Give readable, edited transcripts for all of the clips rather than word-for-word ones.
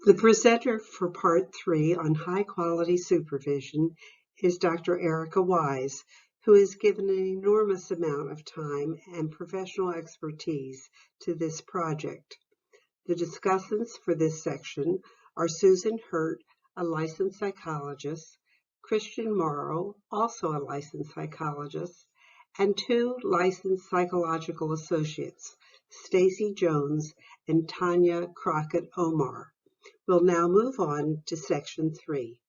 The presenter for Part 3 on high-quality supervision is Dr. Erica Wise, who has given an enormous amount of time and professional expertise to this project. The discussants for this section are Susan Hurt, a licensed psychologist, Christian Morrow, also a licensed psychologist, and two licensed psychological associates, Stacy Jones and Tanya Crockett-Omar. We'll now move on to section 3.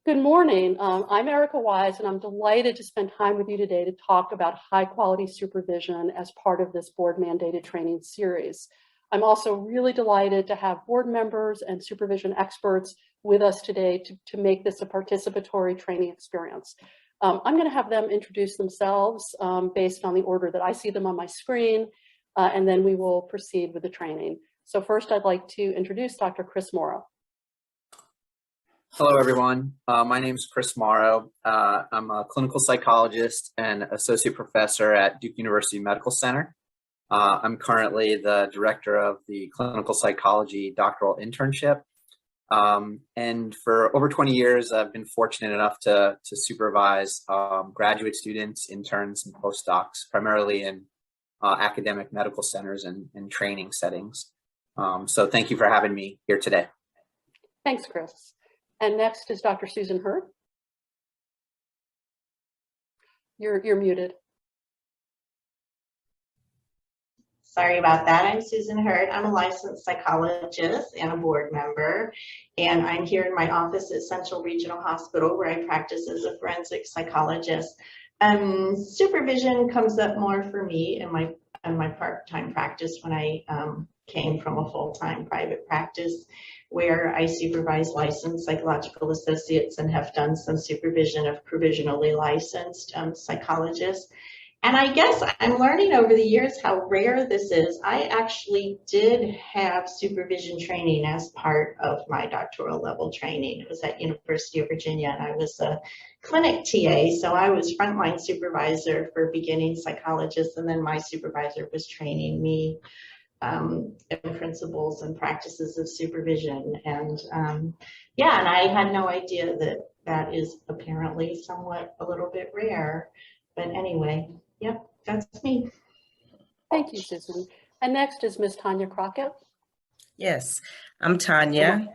Good morning. I'm Erica Wise, and I'm delighted to spend time with you today to talk about high-quality supervision as part of this board-mandated training series. I'm also really delighted to have board members and supervision experts with us today to make this a participatory training experience. I'm going to have them introduce themselves based on the order that I see them on my screen, and then we will proceed with the training. So first, I'd like to introduce Dr. Chris Morrow. Hello, everyone. My name is Chris Morrow. I'm a clinical psychologist and associate professor at Duke University Medical Center. I'm currently the director of the clinical psychology doctoral internship. And for over 20 years, I've been fortunate enough to supervise graduate students, interns, and postdocs, primarily in academic medical centers and training settings. So thank you for having me here today. Thanks, Chris. And next is Dr. Susan Hurt. You're muted. Sorry about that. I'm Susan Hurt. I'm a licensed psychologist and a board member, and I'm here in my office at Central Regional Hospital where I practice as a forensic psychologist. Supervision comes up more for me in my part-time practice when I came from a full-time private practice where I supervise licensed psychological associates and have done some supervision of provisionally licensed psychologists. And I guess I'm learning over the years how rare this is. I actually did have supervision training as part of my doctoral level training. It was at University of Virginia, and I was a clinic TA, so I was frontline supervisor for beginning psychologists, and then my supervisor was training me in principles and practices of supervision. And yeah, and I had no idea that that is apparently somewhat a little bit rare. But anyway, yep, that's me. Thank you, Susan. And next is Ms. Tanya Crockett. Yes, I'm Tanya.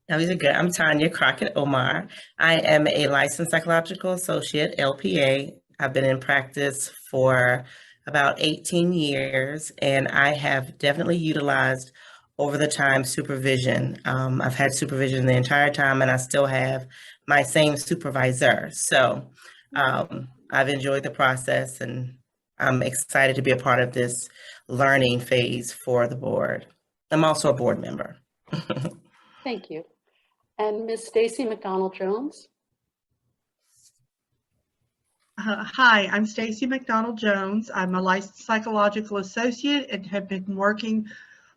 I'm Tanya Crockett-Omar. I am a licensed psychological associate, LPA. I've been in practice for about 18 years, and I have definitely utilized over the time supervision. I've had supervision the entire time, and I still have my same supervisor. So I've enjoyed the process, and I'm excited to be a part of this learning phase for the board. I'm also a board member. Thank you. And Ms. Stacy McDonald-Jones. Hi, I'm Stacy McDonald-Jones. I'm a licensed psychological associate and have been working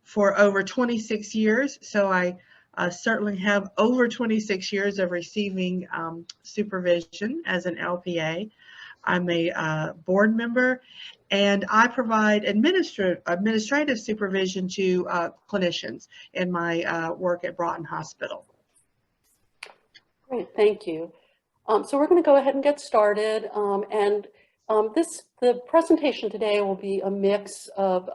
for over 26 years. So I certainly have over 26 years of receiving supervision as an LPA. I'm a board member, and I provide administrative supervision to clinicians in my work at Broughton Hospital. Great, thank you. So we're going to go ahead and get started. The presentation today will be a mix of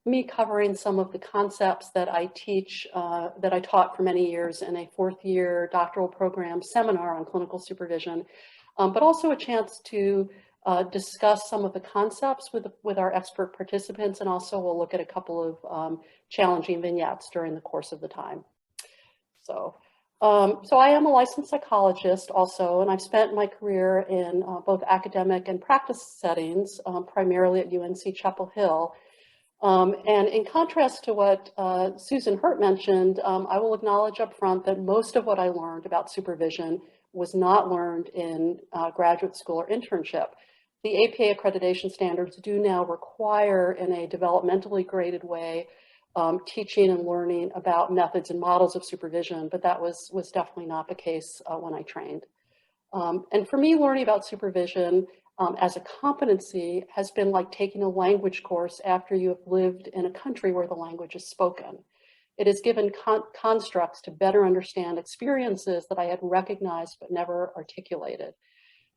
me covering some of the concepts that I teach, that I taught for many years in a fourth-year doctoral program seminar on clinical supervision, but also a chance to discuss some of the concepts with our expert participants, and also we'll look at a couple of challenging vignettes during the course of the time. So I am a licensed psychologist also, and I've spent my career in both academic and practice settings, primarily at UNC Chapel Hill. And in contrast to what Susan Hurt mentioned, I will acknowledge up front that most of what I learned about supervision was not learned in graduate school or internship. The APA accreditation standards do now require, in a developmentally graded way, teaching and learning about methods and models of supervision, but that was definitely not the case when I trained. And for me, learning about supervision as a competency has been like taking a language course after you have lived in a country where the language is spoken. It has given constructs to better understand experiences that I had recognized but never articulated.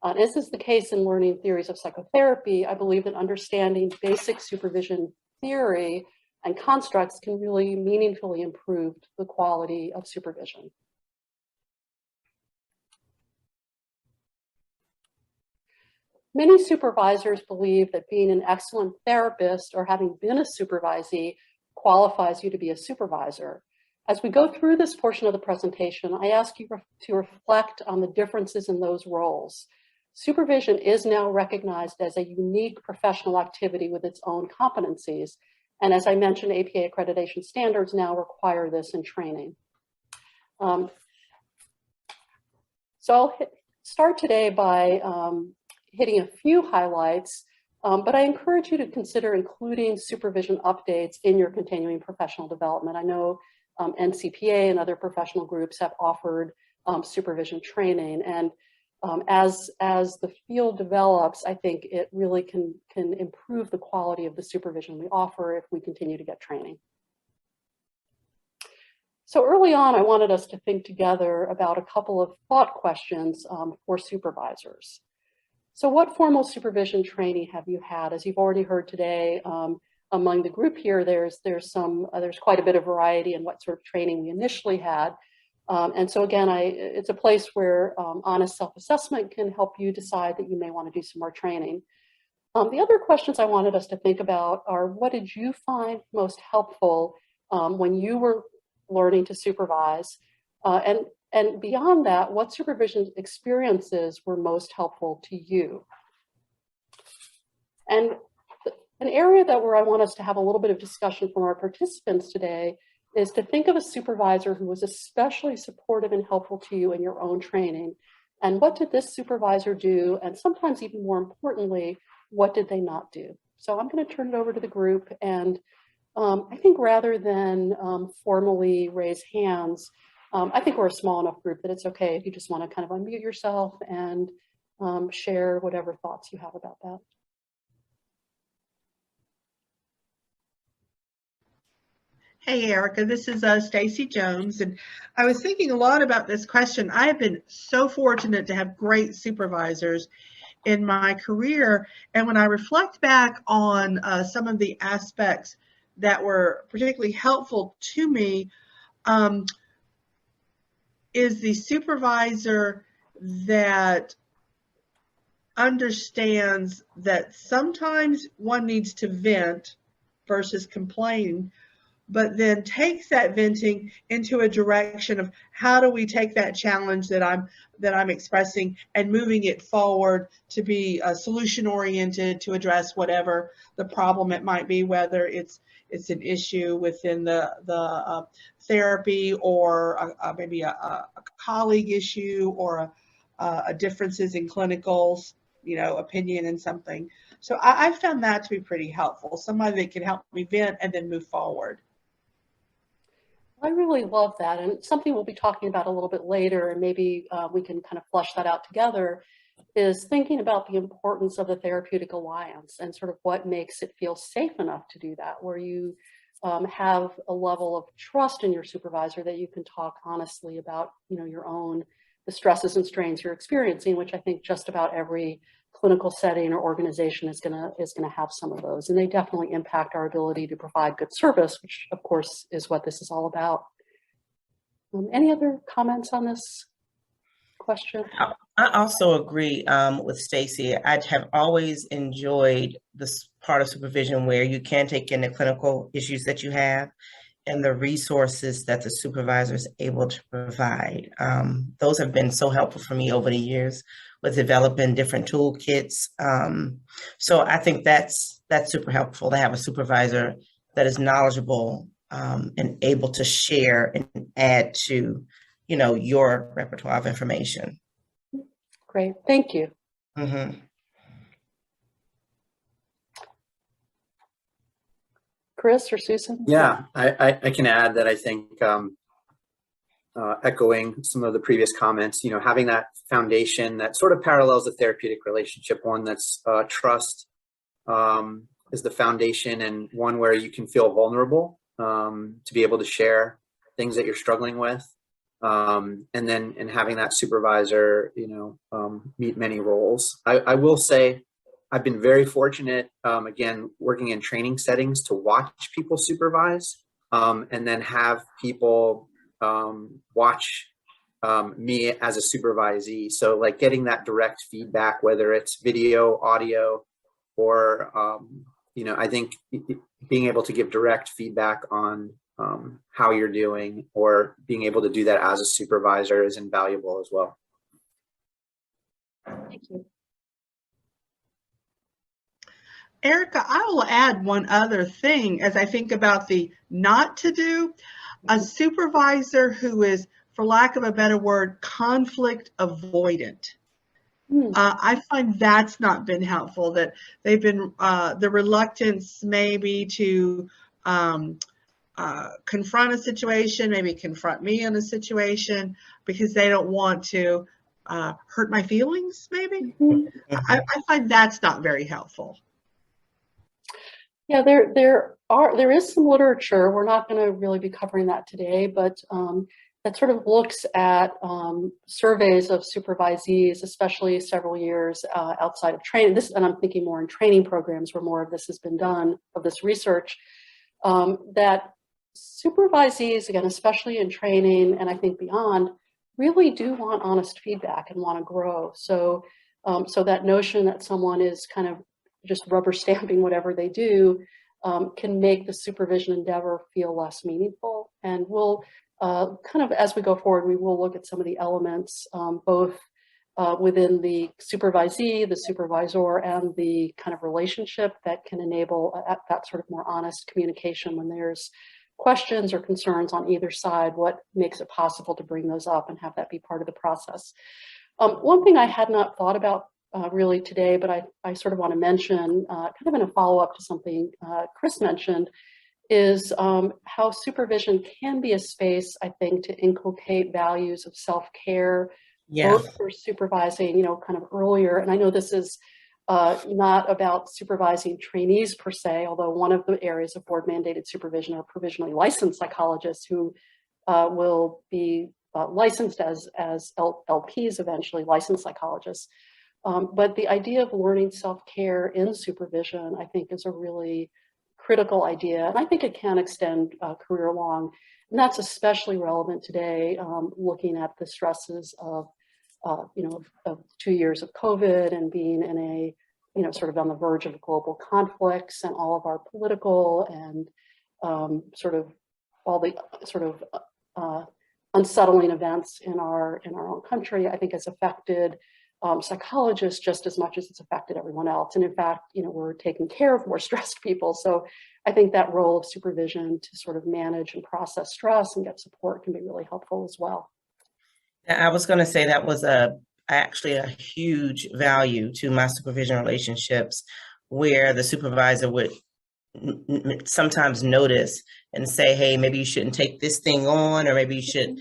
As is the case in learning theories of psychotherapy, I believe that understanding basic supervision theory and constructs can really meaningfully improve the quality of supervision. Many supervisors believe that being an excellent therapist or having been a supervisee qualifies you to be a supervisor. As we go through this portion of the presentation, I ask you to reflect on the differences in those roles. Supervision is now recognized as a unique professional activity with its own competencies. And as I mentioned, APA accreditation standards now require this in training. So I'll start today by hitting a few highlights, but I encourage you to consider including supervision updates in your continuing professional development. I know NCPA and other professional groups have offered supervision training, and as the field develops, I think it really can improve the quality of the supervision we offer if we continue to get training. So early on, I wanted us to think together about a couple of thought questions for supervisors. So what formal supervision training have you had? As you've already heard today, among the group here, there's quite a bit of variety in what sort of training we initially had. And so again, it's a place where honest self-assessment can help you decide that you may want to do some more training. The other questions I wanted us to think about are, what did you find most helpful when you were learning to supervise? And beyond that, what supervision experiences were most helpful to you? And an area where I want us to have a little bit of discussion from our participants today is to think of a supervisor who was especially supportive and helpful to you in your own training. And what did this supervisor do? And sometimes even more importantly, what did they not do? So I'm going to turn it over to the group. And I think rather than formally raise hands, I think we're a small enough group that it's okay if you just want to kind of unmute yourself and share whatever thoughts you have about that. Hey, Erica, this is Stacy Jones, and I was thinking a lot about this question. I have been so fortunate to have great supervisors in my career, and when I reflect back on some of the aspects that were particularly helpful to me, is the supervisor that understands that sometimes one needs to vent versus complain, but then takes that venting into a direction of how do we take that challenge that I'm expressing and moving it forward to be solution oriented to address whatever the problem it might be, whether it's an issue within the therapy or maybe a colleague issue or a differences in clinical opinion in something. So I found that to be pretty helpful. Somebody that can help me vent and then move forward. I really love that, and something we'll be talking about a little bit later, and maybe we can kind of flesh that out together, is thinking about the importance of the therapeutic alliance and sort of what makes it feel safe enough to do that, where you have a level of trust in your supervisor that you can talk honestly about, the stresses and strains you're experiencing, which I think just about every clinical setting or organization is gonna have some of those, and they definitely impact our ability to provide good service, which of course is what this is all about. Any other comments on this question? I also agree with Stacy. I have always enjoyed this part of supervision where you can take in the clinical issues that you have and the resources that the supervisor is able to provide. Those have been so helpful for me over the years with developing different toolkits. So I think that's super helpful to have a supervisor that is knowledgeable and able to share and add to, your repertoire of information. Great, thank you. Mm-hmm. Chris or Susan? Yeah, I can add that I think echoing some of the previous comments, having that foundation that sort of parallels the therapeutic relationship, one that's trust is the foundation, and one where you can feel vulnerable to be able to share things that you're struggling with. And having that supervisor, meet many roles. I will say I've been very fortunate, again, working in training settings to watch people supervise and then have people watch me as a supervisee. So like getting that direct feedback, whether it's video, audio, or, I think being able to give direct feedback on how you're doing, or being able to do that as a supervisor, is invaluable as well. Thank you. Erica, I will add one other thing as I think about the not to do. A supervisor who is, for lack of a better word, conflict avoidant. I find that's not been helpful, that they've been, the reluctance maybe to confront a situation, maybe confront me in a situation because they don't want to hurt my feelings, maybe. I find that's not very helpful. Yeah, there is some literature. We're not going to really be covering that today, but that sort of looks at surveys of supervisees, especially several years outside of training. And I'm thinking more in training programs where more of this has been done, of this research, that supervisees, again, especially in training and I think beyond, really do want honest feedback and want to grow. So that notion that someone is kind of just rubber stamping whatever they do can make the supervision endeavor feel less meaningful. And we'll kind of, as we go forward, we will look at some of the elements, both within the supervisee, the supervisor, and the kind of relationship that can enable that sort of more honest communication when there's questions or concerns on either side, what makes it possible to bring those up and have that be part of the process. One thing I had not thought about really today, but I sort of want to mention, kind of in a follow-up to something Chris mentioned, is how supervision can be a space, I think, to inculcate values of self-care, both for supervising, kind of earlier. And I know this is not about supervising trainees per se, although one of the areas of board-mandated supervision are provisionally licensed psychologists who will be licensed as LPs eventually, licensed psychologists. But the idea of learning self-care in supervision, I think, is a really critical idea. And I think it can extend career long. And that's especially relevant today, looking at the stresses of 2 years of COVID and being in a, sort of on the verge of global conflicts and all of our political and sort of all the sort of unsettling events in our own country, I think has affected psychologists just as much as it's affected everyone else. And in fact, we're taking care of more stressed people. So I think that role of supervision to sort of manage and process stress and get support can be really helpful as well. I was going to say that was actually a huge value to my supervision relationships, where the supervisor would sometimes notice and say, hey, maybe you shouldn't take this thing on, or maybe you should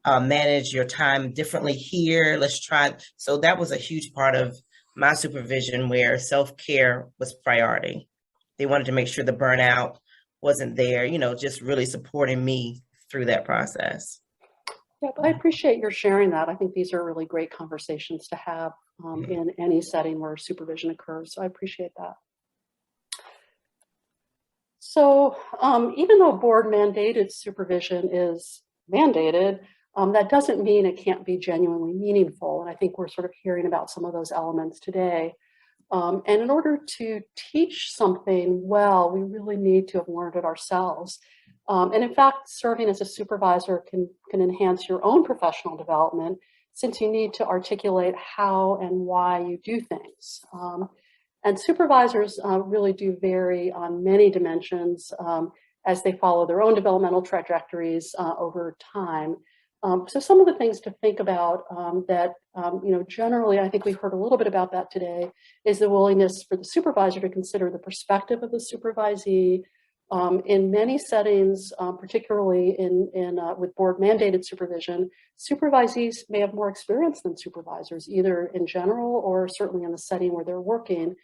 manage your time differently here. Let's try. So that was a huge part of my supervision, where self-care was priority. They wanted to make sure the burnout wasn't there, just really supporting me through that process. Yeah, but I appreciate your sharing that. I think these are really great conversations to have in any setting where supervision occurs. So I appreciate that. So even though board mandated supervision is mandated, that doesn't mean it can't be genuinely meaningful. And I think we're sort of hearing about some of those elements today. And in order to teach something well, we really need to have learned it ourselves. And in fact, serving as a supervisor can enhance your own professional development, since you need to articulate how and why you do things. And supervisors really do vary on many dimensions as they follow their own developmental trajectories over time. So some of the things to think about that, generally, I think we've heard a little bit about that today, is the willingness for the supervisor to consider the perspective of the supervisee, In many settings, particularly with board mandated supervision, supervisees may have more experience than supervisors, either in general or certainly in the setting where they're working.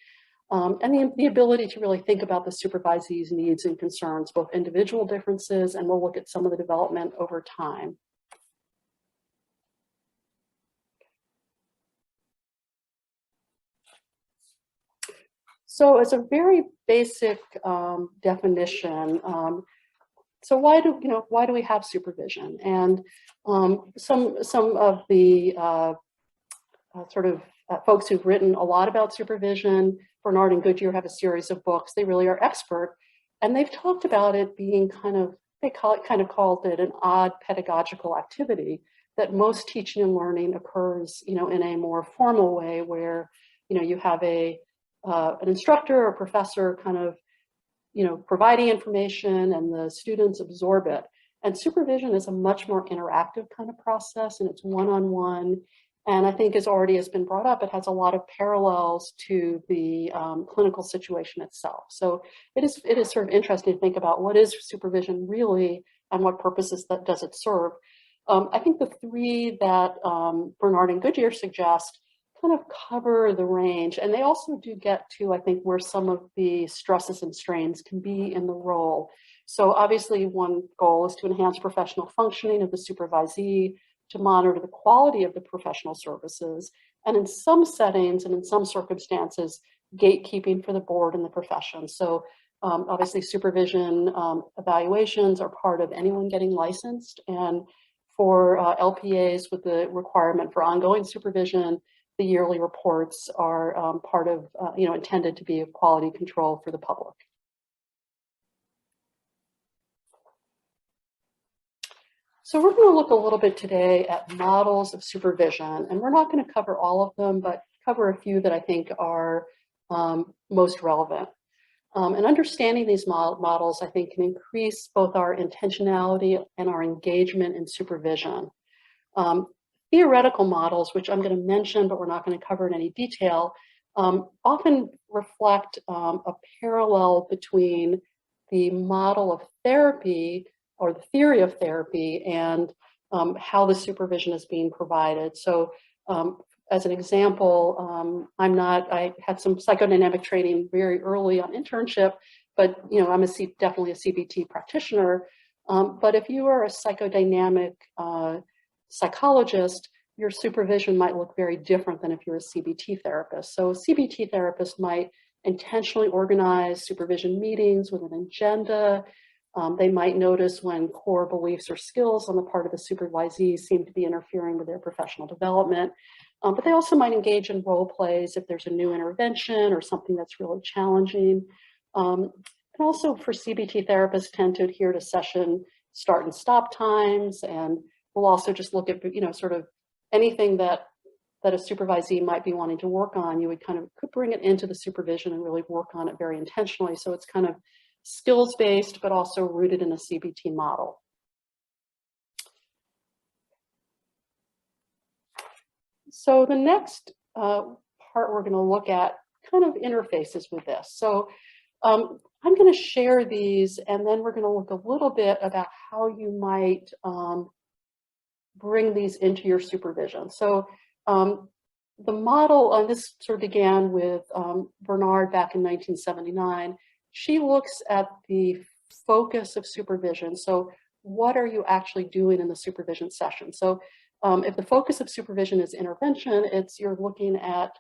And the ability to really think about the supervisee's needs and concerns, both individual differences, and we'll look at some of the development over time. So as a very basic definition, so why do we have supervision? And some of the folks who've written a lot about supervision, Bernard and Goodyear have a series of books. They really are expert, and they've talked about it being called it an odd pedagogical activity, that most teaching and learning occurs, in a more formal way, where you have an instructor or professor providing information and the students absorb it. And supervision is a much more interactive kind of process, and it's one-on-one. And I think, as already has been brought up, it has a lot of parallels to the clinical situation itself. So it is sort of interesting to think about what is supervision really and what purposes does it serve. I think the three that Bernard and Goodyear suggest kind of cover the range, and they also do get to, I think, where some of the stresses and strains can be in the role. So obviously one goal is to enhance professional functioning of the supervisee, to monitor the quality of the professional services, and in some settings and in some circumstances, gatekeeping for the board and the profession. So obviously supervision evaluations are part of anyone getting licensed, and for LPAs with the requirement for ongoing supervision, the yearly reports are part of, intended to be a quality control for the public. So we're going to look a little bit today at models of supervision, and we're not going to cover all of them, but cover a few that I think are most relevant. And understanding these models, I think, can increase both our intentionality and our engagement in supervision. Theoretical models, which I'm going to mention, but we're not going to cover in any detail, often reflect a parallel between the model of therapy or the theory of therapy and how the supervision is being provided. So as an example, I had some psychodynamic training very early on internship, but I'm definitely a CBT practitioner. But if you are a psychodynamic psychologist, your supervision might look very different than if you're a CBT therapist. So a CBT therapist might intentionally organize supervision meetings with an agenda. They might notice when core beliefs or skills on the part of the supervisee seem to be interfering with their professional development. But they also might engage in role plays if there's a new intervention or something that's really challenging. And also, for CBT therapists, tend to adhere to session start and stop times, and we'll also just look at sort of anything that a supervisee might be wanting to work on. You would could bring it into the supervision and really work on it very intentionally. So it's kind of skills-based, but also rooted in a CBT model. So the next part we're going to look at kind of interfaces with this. So I'm going to share these, and then we're going to look a little bit about how you might bring these into your supervision. So the model, this sort of began with Bernard back in 1979. She looks at the focus of supervision. So what are you actually doing in the supervision session? So if the focus of supervision is intervention, you're looking at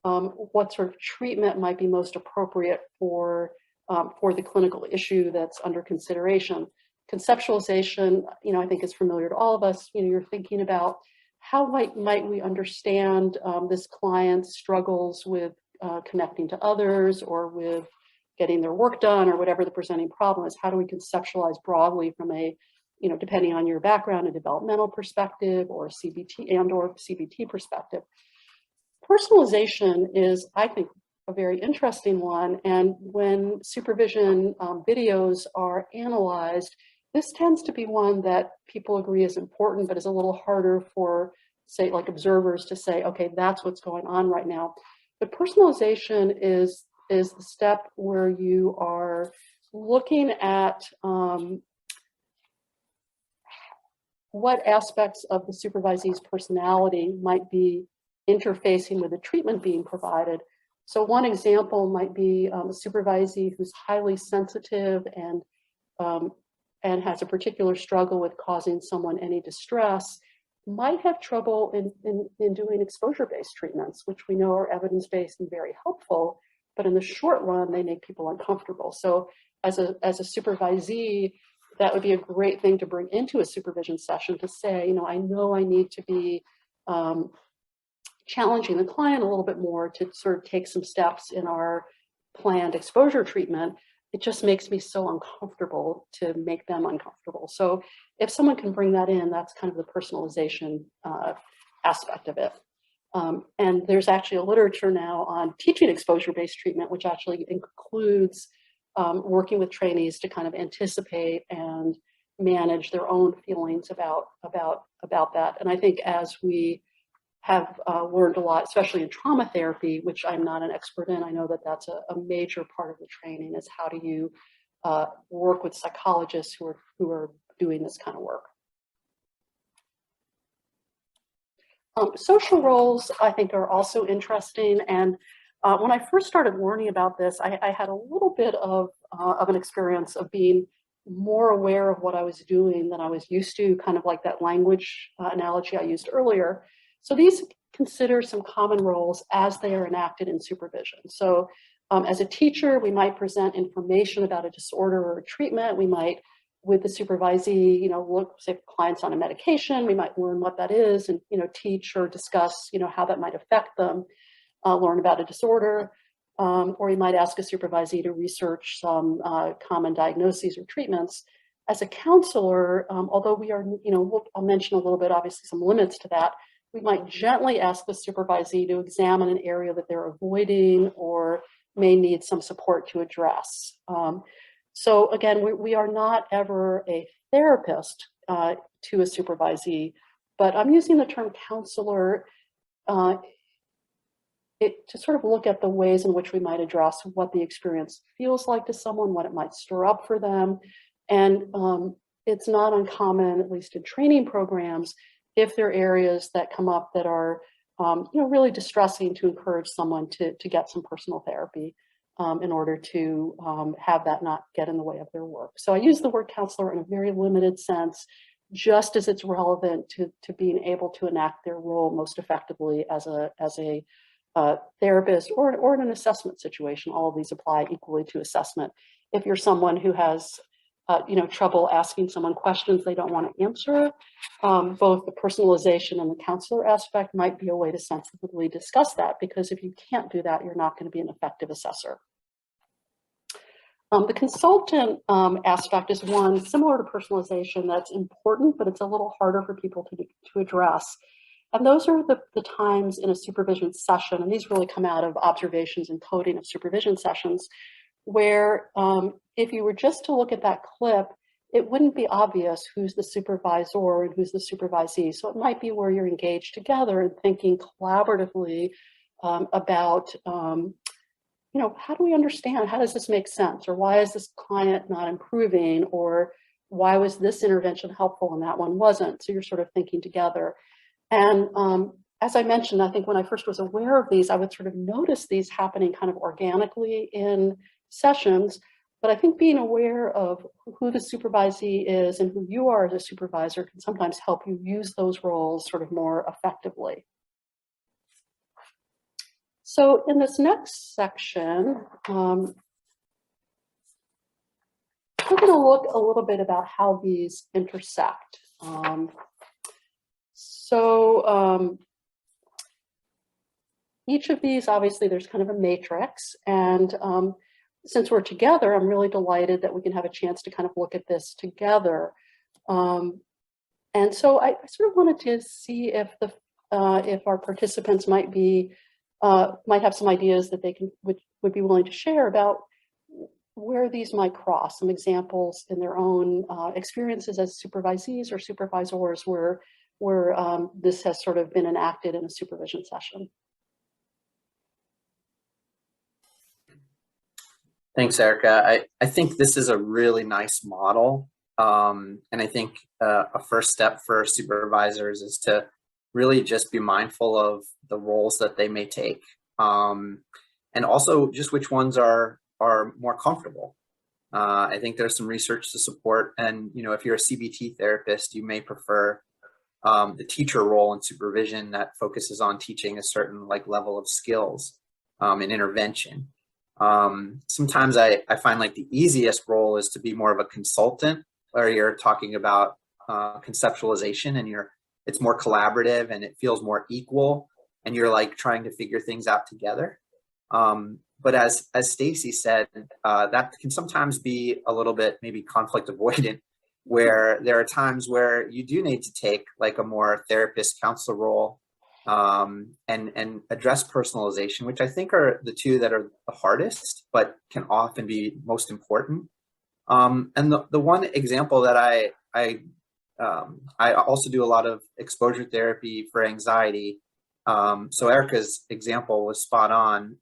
what sort of treatment might be most appropriate for the clinical issue that's under consideration. Conceptualization, I think is familiar to all of us. You're thinking about how might we understand this client's struggles with connecting to others or with getting their work done or whatever the presenting problem is. How do we conceptualize broadly from a, depending on your background, a developmental perspective or CBT or CBT perspective. Personalization is, I think, a very interesting one. And when supervision videos are analyzed, this tends to be one that people agree is important, but is a little harder for, say, like observers to say, okay, that's what's going on right now. But personalization is the step where you are looking at what aspects of the supervisee's personality might be interfacing with the treatment being provided. So one example might be a supervisee who's highly sensitive and has a particular struggle with causing someone any distress, might have trouble in doing exposure-based treatments, which we know are evidence-based and very helpful, but in the short run, they make people uncomfortable. So as a supervisee, that would be a great thing to bring into a supervision session to say, I know I need to be challenging the client a little bit more to sort of take some steps in our planned exposure treatment. It just makes me so uncomfortable to make them uncomfortable. So if someone can bring that in, that's kind of the personalization aspect of it. And there's actually a literature now on teaching exposure-based treatment, which actually includes working with trainees to kind of anticipate and manage their own feelings about that. And I think as we have learned a lot, especially in trauma therapy, which I'm not an expert in, I know that that's a major part of the training is how do you work with psychologists who are doing this kind of work. Social roles, I think, are also interesting. And when I first started learning about this, I had a little bit of an experience of being more aware of what I was doing than I was used to, kind of like that language analogy I used earlier. So these consider some common roles as they are enacted in supervision. So as a teacher, we might present information about a disorder or a treatment. We might, with the supervisee, look, say, if the client's on a medication, we might learn what that is and, teach or discuss, how that might affect them, learn about a disorder. Or you might ask a supervisee to research some common diagnoses or treatments. As a counselor, although we are, I'll mention a little bit, obviously, some limits to that, we might gently ask the supervisee to examine an area that they're avoiding or may need some support to address. So again, we are not ever a therapist to a supervisee, but I'm using the term counselor to sort of look at the ways in which we might address what the experience feels like to someone, what it might stir up for them. And it's not uncommon, at least in training programs, if there are areas that come up that are really distressing, to encourage someone to get some personal therapy in order to have that not get in the way of their work. So I use the word counselor in a very limited sense, just as it's relevant to being able to enact their role most effectively as a therapist or in an assessment situation. All of these apply equally to assessment. If you're someone who has trouble asking someone questions they don't want to answer, both the personalization and the counselor aspect might be a way to sensitively discuss that, because if you can't do that, you're not going to be an effective assessor. The consultant aspect is one similar to personalization that's important, but it's a little harder for people to address. And those are the times in a supervision session, and these really come out of observations and coding of supervision sessions, where if you were just to look at that clip, it wouldn't be obvious who's the supervisor and who's the supervisee. So it might be where you're engaged together and thinking collaboratively about, how do we understand? How does this make sense? Or why is this client not improving? Or why was this intervention helpful and that one wasn't? So you're sort of thinking together. And as I mentioned, I think when I first was aware of these, I would sort of notice these happening kind of organically in sessions. But I think being aware of who the supervisee is and who you are as a supervisor can sometimes help you use those roles sort of more effectively. So in this next section, we're going to look a little bit about how these intersect. Each of these, obviously, there's kind of a matrix. And since we're together, I'm really delighted that we can have a chance to kind of look at this together. And so I sort of wanted to see if our participants might have some ideas that they would be willing to share about where these might cross, some examples in their own experiences as supervisees or supervisors where this has sort of been enacted in a supervision session. Thanks, Erica. I think this is a really nice model. And I think a first step for supervisors is to really just be mindful of the roles that they may take. And also just which ones are more comfortable. I think there's some research to support, and if you're a CBT therapist, you may prefer the teacher role in supervision that focuses on teaching a certain level of skills and intervention. Sometimes I find the easiest role is to be more of a consultant, where you're talking about conceptualization, and it's more collaborative and it feels more equal, and you're trying to figure things out together. But as Stacy said, that can sometimes be a little bit maybe conflict avoidant, where there are times where you do need to take a more therapist counselor role and address personalization, which I think are the two that are the hardest, but can often be most important. And the one example that I also do a lot of exposure therapy for anxiety. So Erica's example was spot on.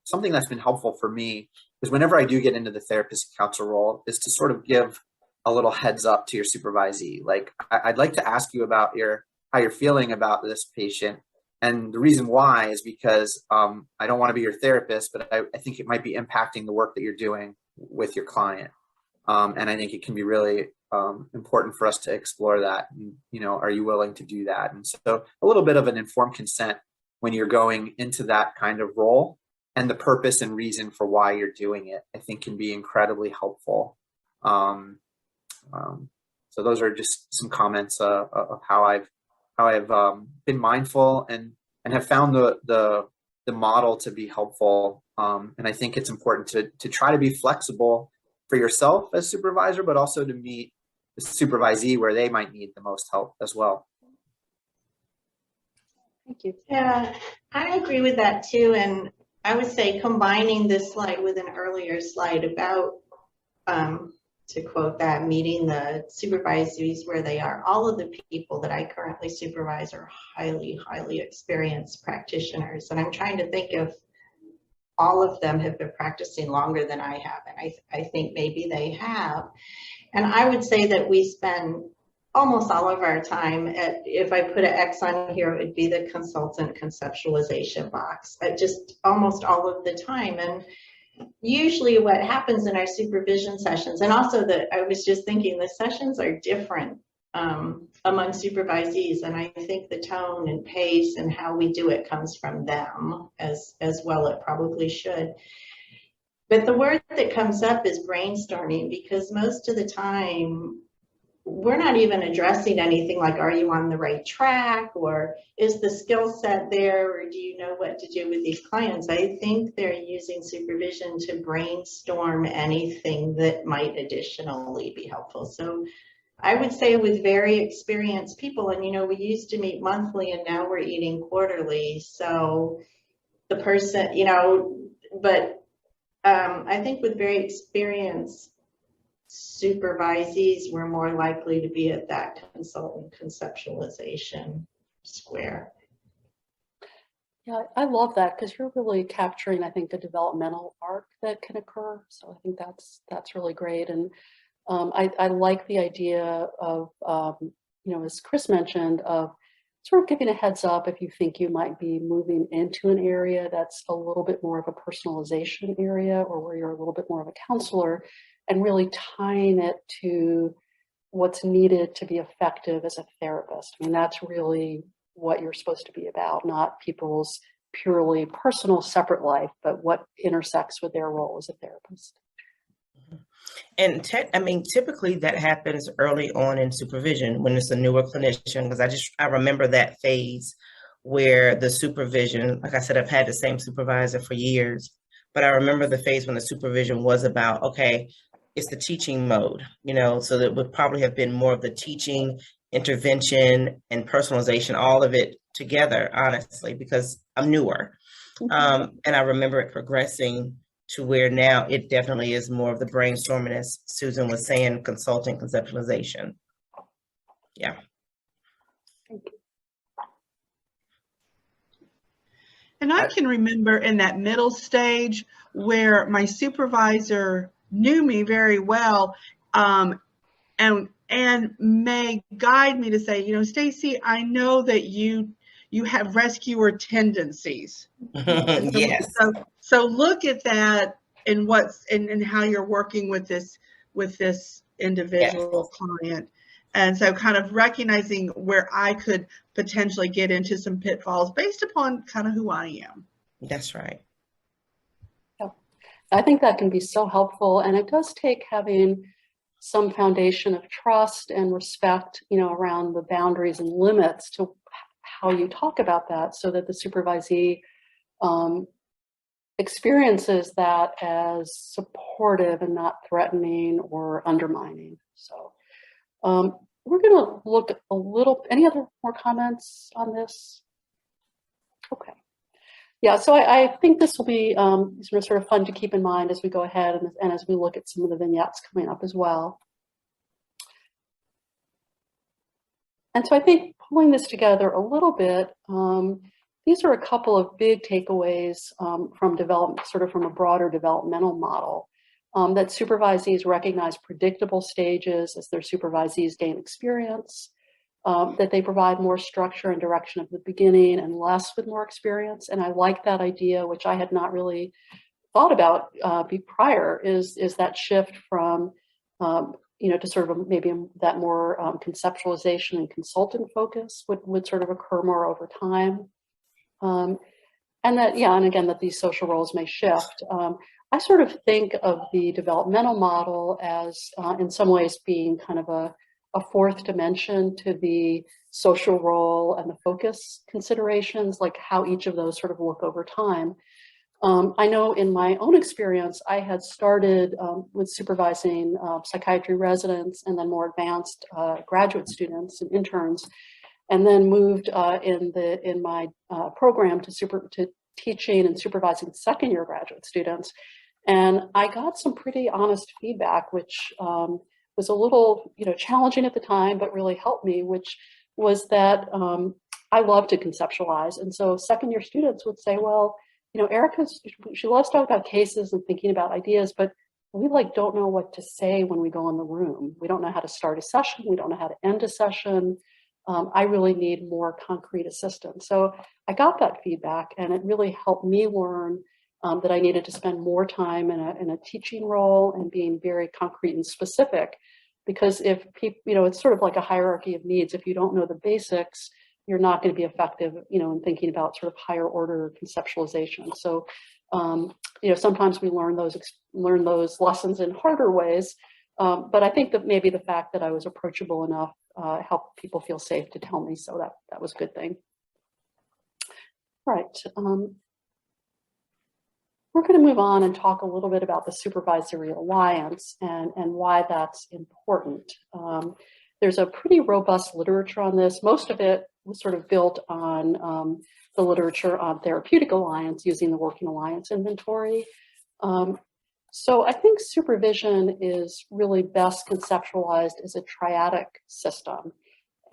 Something that's been helpful for me is whenever I do get into the therapist counselor role is to sort of give a little heads up to your supervisee. I'd like to ask you about how you're feeling about this patient. And the reason why is because I don't want to be your therapist, but I think it might be impacting the work that you're doing with your client. And I think it can be really important for us to explore that. And, are you willing to do that? And so a little bit of an informed consent when you're going into that kind of role, and the purpose and reason for why you're doing it, I think can be incredibly helpful. So those are just some comments of how I've been mindful and have found the model to be helpful. And I think it's important to try to be flexible for yourself as supervisor, but also to meet the supervisee where they might need the most help as well. Thank you. Yeah, I agree with that too. And I would say combining this slide with an earlier slide about, to quote that, meeting the supervisees where they are. All of the people that I currently supervise are highly, highly experienced practitioners. And I'm trying to think if all of them have been practicing longer than I have. And I think maybe they have. And I would say that we spend almost all of our time if I put an X on here, it would be the consultant conceptualization box, just almost all of the time. And usually what happens in our supervision sessions, and also I was just thinking the sessions are different among supervisees, and I think the tone and pace and how we do it comes from them as well. It probably should. But the word that comes up is brainstorming, because most of the time we're not even addressing anything like, are you on the right track, or is the skill set there, or do you know what to do with these clients? I think they're using supervision to brainstorm anything that might additionally be helpful. So I would say with very experienced people, and we used to meet monthly and now we're eating quarterly. So the person, but I think with very experienced supervisees, we're more likely to be at that consultant conceptualization square. Yeah, I love that, because you're really capturing, I think, the developmental arc that can occur. So I think that's really great. And I like the idea of, as Chris mentioned, of sort of giving a heads up if you think you might be moving into an area that's a little bit more of a personalization area, or where you're a little bit more of a counselor, and really tying it to what's needed to be effective as a therapist. I mean, that's really what you're supposed to be about, not people's purely personal separate life, but what intersects with their role as a therapist. And typically that happens early on in supervision when it's a newer clinician, because I remember that phase where the supervision, like I said, I've had the same supervisor for years, but I remember the phase when the supervision was about, okay, it's the teaching mode, so that would probably have been more of the teaching, intervention, and personalization, all of it together, honestly, because I'm newer. And I remember it progressing to where now it definitely is more of the brainstorming, as Susan was saying, consulting, conceptualization. Yeah. Thank you. And I can remember in that middle stage where my supervisor knew me very well, and may guide me to say, you know, Stacy, I know that you have rescuer tendencies. Yes. So look at that and and how you're working with this individual client. And so kind of recognizing where I could potentially get into some pitfalls based upon kind of who I am. That's right. I think that can be so helpful, and it does take having some foundation of trust and respect, you know, around the boundaries and limits to how you talk about that, so that the supervisee experiences that as supportive and not threatening or undermining. So we're going to look a little, any other more comments on this? Okay. Yeah, so I think this will be sort of fun to keep in mind as we go ahead and as we look at some of the vignettes coming up as well. And so I think pulling this together a little bit, these are a couple of big takeaways from development, sort of from a broader developmental model, that supervisees recognize predictable stages as their supervisees gain experience, that they provide more structure and direction at the beginning and less with more experience. And I like that idea, which I had not really thought about prior, is that shift from you know, to sort of maybe that more conceptualization and consultant focus would sort of occur more over time. And that, yeah, and again, that these social roles may shift. I sort of think of the developmental model as in some ways being kind of a fourth dimension to the social role and the focus considerations, like how each of those sort of look over time. I know in my own experience, I had started with supervising psychiatry residents and then more advanced graduate students and interns, and then moved in my program to teaching and supervising second-year graduate students. And I got some pretty honest feedback, which was a little, you know, challenging at the time, but really helped me, which was that I love to conceptualize. And so second-year students would say, well, you know, Erica, she loves to talk about cases and thinking about ideas, but we like don't know what to say when we go in the room. We don't know how to start a session. We don't know how to end a session. I really need more concrete assistance. So I got that feedback, and it really helped me learn that I needed to spend more time in a teaching role and being very concrete and specific. Because if people, you know, it's sort of like a hierarchy of needs. If you don't know the basics, you're not going to be effective, you know, in thinking about sort of higher order conceptualization. So, you know, sometimes we learn those lessons in harder ways. But I think that maybe the fact that I was approachable enough helped people feel safe to tell me. So that was a good thing. All right. We're going to move on and talk a little bit about the supervisory alliance and why that's important. There's a pretty robust literature on this. Most of it was sort of built on the literature on therapeutic alliance using the working alliance inventory. So I think supervision is really best conceptualized as a triadic system.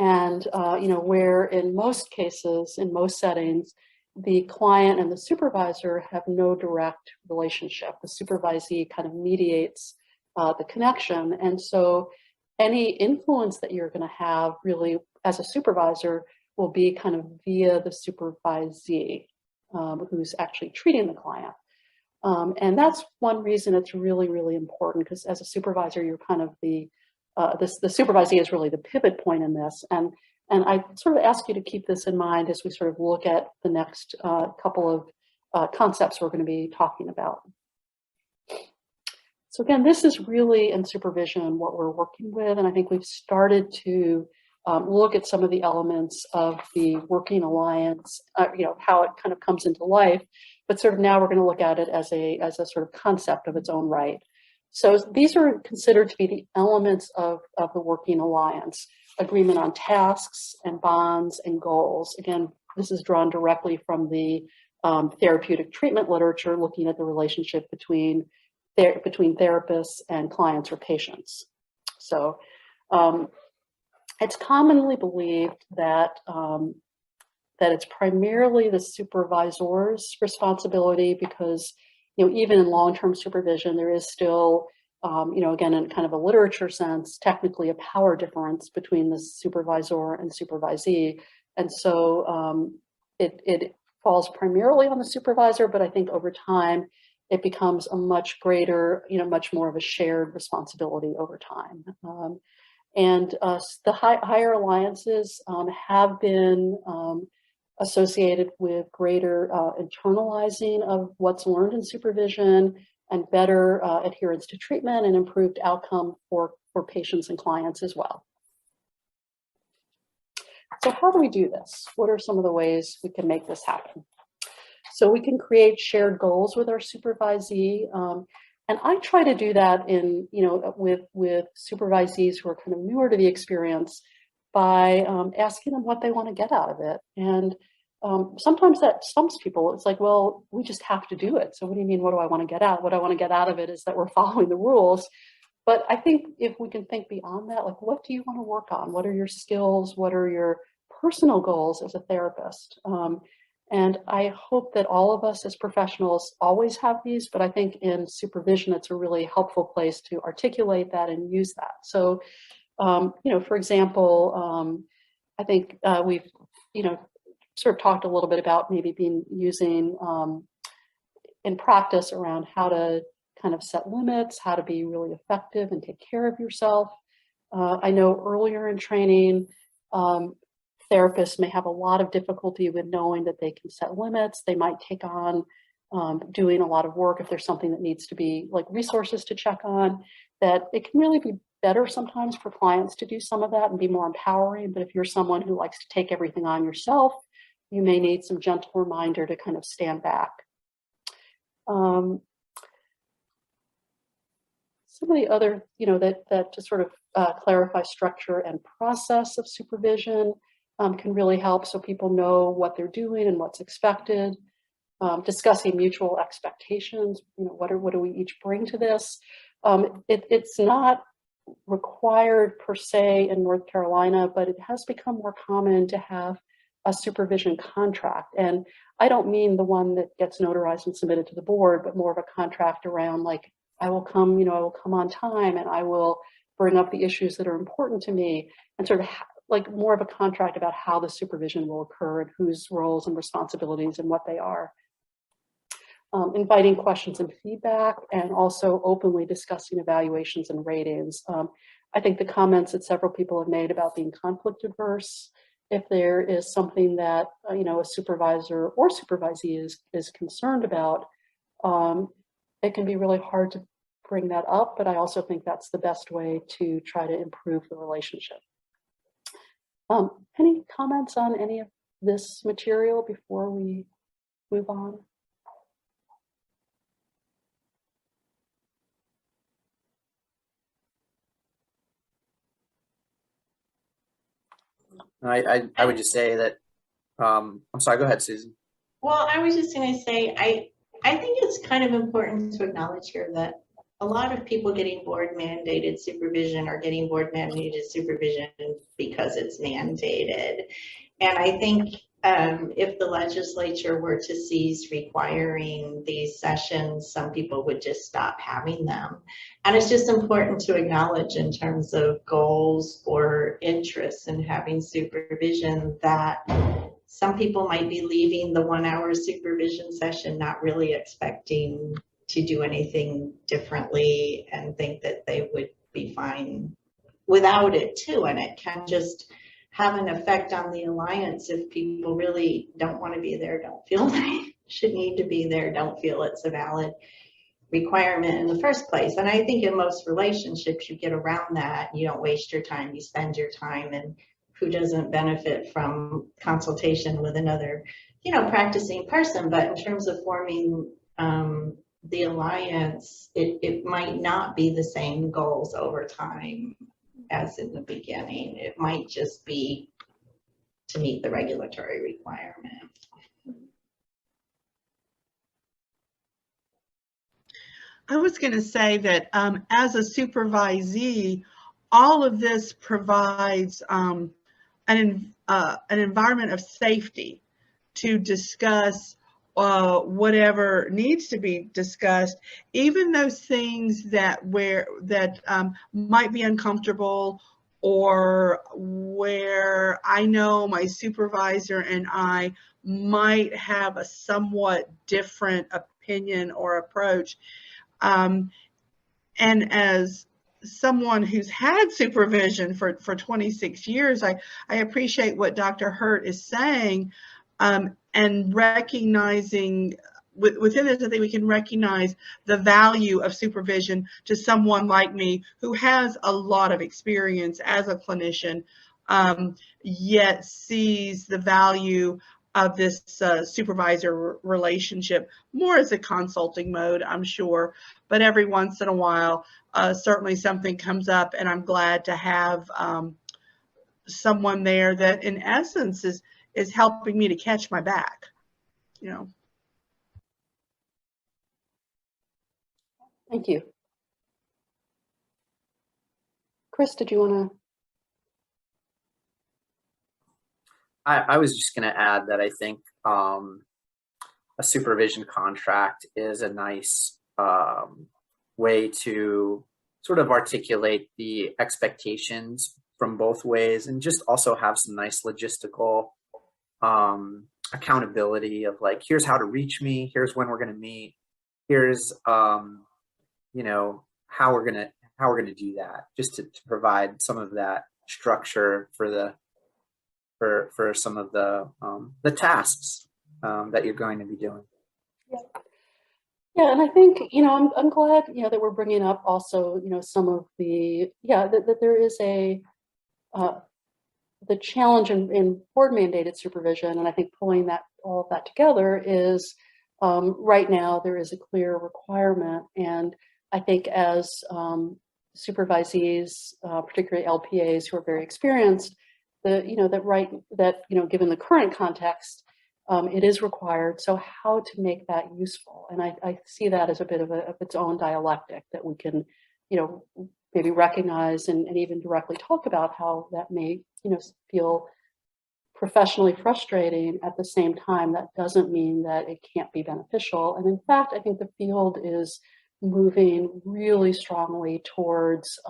And, you know, where in most cases, in most settings, the client and the supervisor have no direct relationship. The supervisee kind of mediates the connection. And so any influence that you're going to have really as a supervisor will be kind of via the supervisee who's actually treating the client. And that's one reason it's really, really important, because as a supervisor, you're kind of the supervisee is really the pivot point in this. And I sort of ask you to keep this in mind as we sort of look at the next couple of concepts we're going to be talking about. So again, this is really in supervision what we're working with, and I think we've started to look at some of the elements of the working alliance, you know, how it kind of comes into life, but sort of now we're going to look at it as a sort of concept of its own right. So these are considered to be the elements of the working alliance: agreement on tasks and bonds and goals. Again, this is drawn directly from the therapeutic treatment literature, looking at the relationship between therapists and clients or patients. So it's commonly believed that that it's primarily the supervisor's responsibility because, even in long-term supervision, there is still, again, in kind of a literature sense, technically a power difference between the supervisor and supervisee. And so it falls primarily on the supervisor, but I think over time, it becomes a much greater, much more of a shared responsibility over time. And the higher alliances have been associated with greater internalizing of what's learned in supervision and better adherence to treatment and improved outcome for patients and clients as well. So how do we do this? What are some of the ways we can make this happen? So we can create shared goals with our supervisee. And I try to do that in, with supervisees who are kind of newer to the experience by asking them what they want to get out of it. And sometimes that stumps people. It's like, well, we just have to do it. So what do you mean, what do I want to get out? What I want to get out of it is that we're following the rules. But I think if we can think beyond that, like, what do you want to work on? What are your skills? What are your personal goals as a therapist? And I hope that all of us as professionals always have these, but I think in supervision, it's a really helpful place to articulate that and use that. So, for example, I think we've, sort of talked a little bit about maybe using in practice around how to kind of set limits, how to be really effective and take care of yourself. I know earlier in training, therapists may have a lot of difficulty with knowing that they can set limits. They might take on doing a lot of work if there's something that needs to be like resources to check on, that it can really be better sometimes for clients to do some of that and be more empowering. But if you're someone who likes to take everything on yourself, you may need some gentle reminder to kind of stand back. Some of the other, that to sort of clarify structure and process of supervision can really help so people know what they're doing and what's expected. Discussing mutual expectations, what do we each bring to this? It's not required per se in North Carolina, but it has become more common to have a supervision contract. And I don't mean the one that gets notarized and submitted to the board, but more of a contract around like, I will come on time and I will bring up the issues that are important to me, and sort of like more of a contract about how the supervision will occur and whose roles and responsibilities and what they are. Inviting questions and feedback, and also openly discussing evaluations and ratings. I think the comments that several people have made about being conflict averse, if there is something that a supervisor or supervisee is concerned about, it can be really hard to bring that up, but I also think that's the best way to try to improve the relationship. Any comments on any of this material before we move on? I would just say that, I'm sorry, go ahead, Susan. Well, I was just going to say, I think it's kind of important to acknowledge here that a lot of people getting board mandated supervision are getting board mandated supervision because it's mandated. And I think if the legislature were to cease requiring these sessions, some people would just stop having them. And it's just important to acknowledge in terms of goals or interests in having supervision that some people might be leaving the 1 hour supervision session not really expecting to do anything differently and think that they would be fine without it too. And it can just have an effect on the alliance if people really don't want to be there, don't feel they should need to be there, don't feel it's a valid requirement in the first place. And I think in most relationships, you get around that. You don't waste your time, you spend your time, and who doesn't benefit from consultation with another, practicing person. But in terms of forming the alliance, it might not be the same goals over time as in the beginning. It might just be to meet the regulatory requirement. I was going to say that as a supervisee, all of this provides an environment of safety. to discuss whatever needs to be discussed, even those things that might be uncomfortable, or where I know my supervisor and I might have a somewhat different opinion or approach. And as someone who's had supervision for 26 years, I appreciate what Dr. Hurt is saying, and recognizing within this, I think we can recognize the value of supervision to someone like me who has a lot of experience as a clinician, yet sees the value of this supervisor relationship more as a consulting mode, I'm sure. But every once in a while, certainly something comes up, and I'm glad to have someone there that in essence is helping me to catch my back, you know. Thank you. Chris, did you want to? I was just going to add that I think a supervision contract is a nice way to sort of articulate the expectations from both ways, and just also have some nice logistical accountability of like, here's how to reach me, here's when we're going to meet, here's you know, how we're gonna do that, just to provide some of that structure for some of the tasks that you're going to be doing. Yeah, and I think, you know, I'm glad, you know, that we're bringing up also, you know, some of the, that there is a the challenge in board mandated supervision, and I think pulling all of that together is right now there is a clear requirement, and I think as supervisees, particularly LPAs who are very experienced, given the current context, it is required. So how to make that useful? And I see that as a bit of its own dialectic that we can, you know, maybe recognize and even directly talk about how that may, you know, feel professionally frustrating. At the same time, that doesn't mean that it can't be beneficial. And in fact, I think the field is moving really strongly towards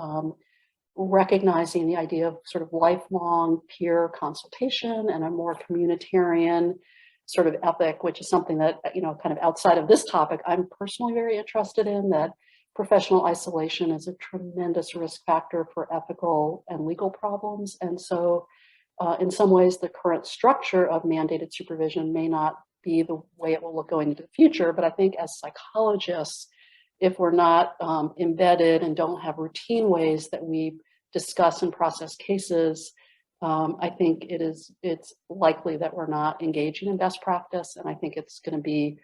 recognizing the idea of sort of lifelong peer consultation and a more communitarian sort of ethic, which is something that, you know, kind of outside of this topic, I'm personally very interested in. That professional isolation is a tremendous risk factor for ethical and legal problems. And so in some ways, the current structure of mandated supervision may not be the way it will look going into the future. But I think as psychologists, if we're not embedded and don't have routine ways that we discuss and process cases, I think it's likely that we're not engaging in best practice, and I think it's going to be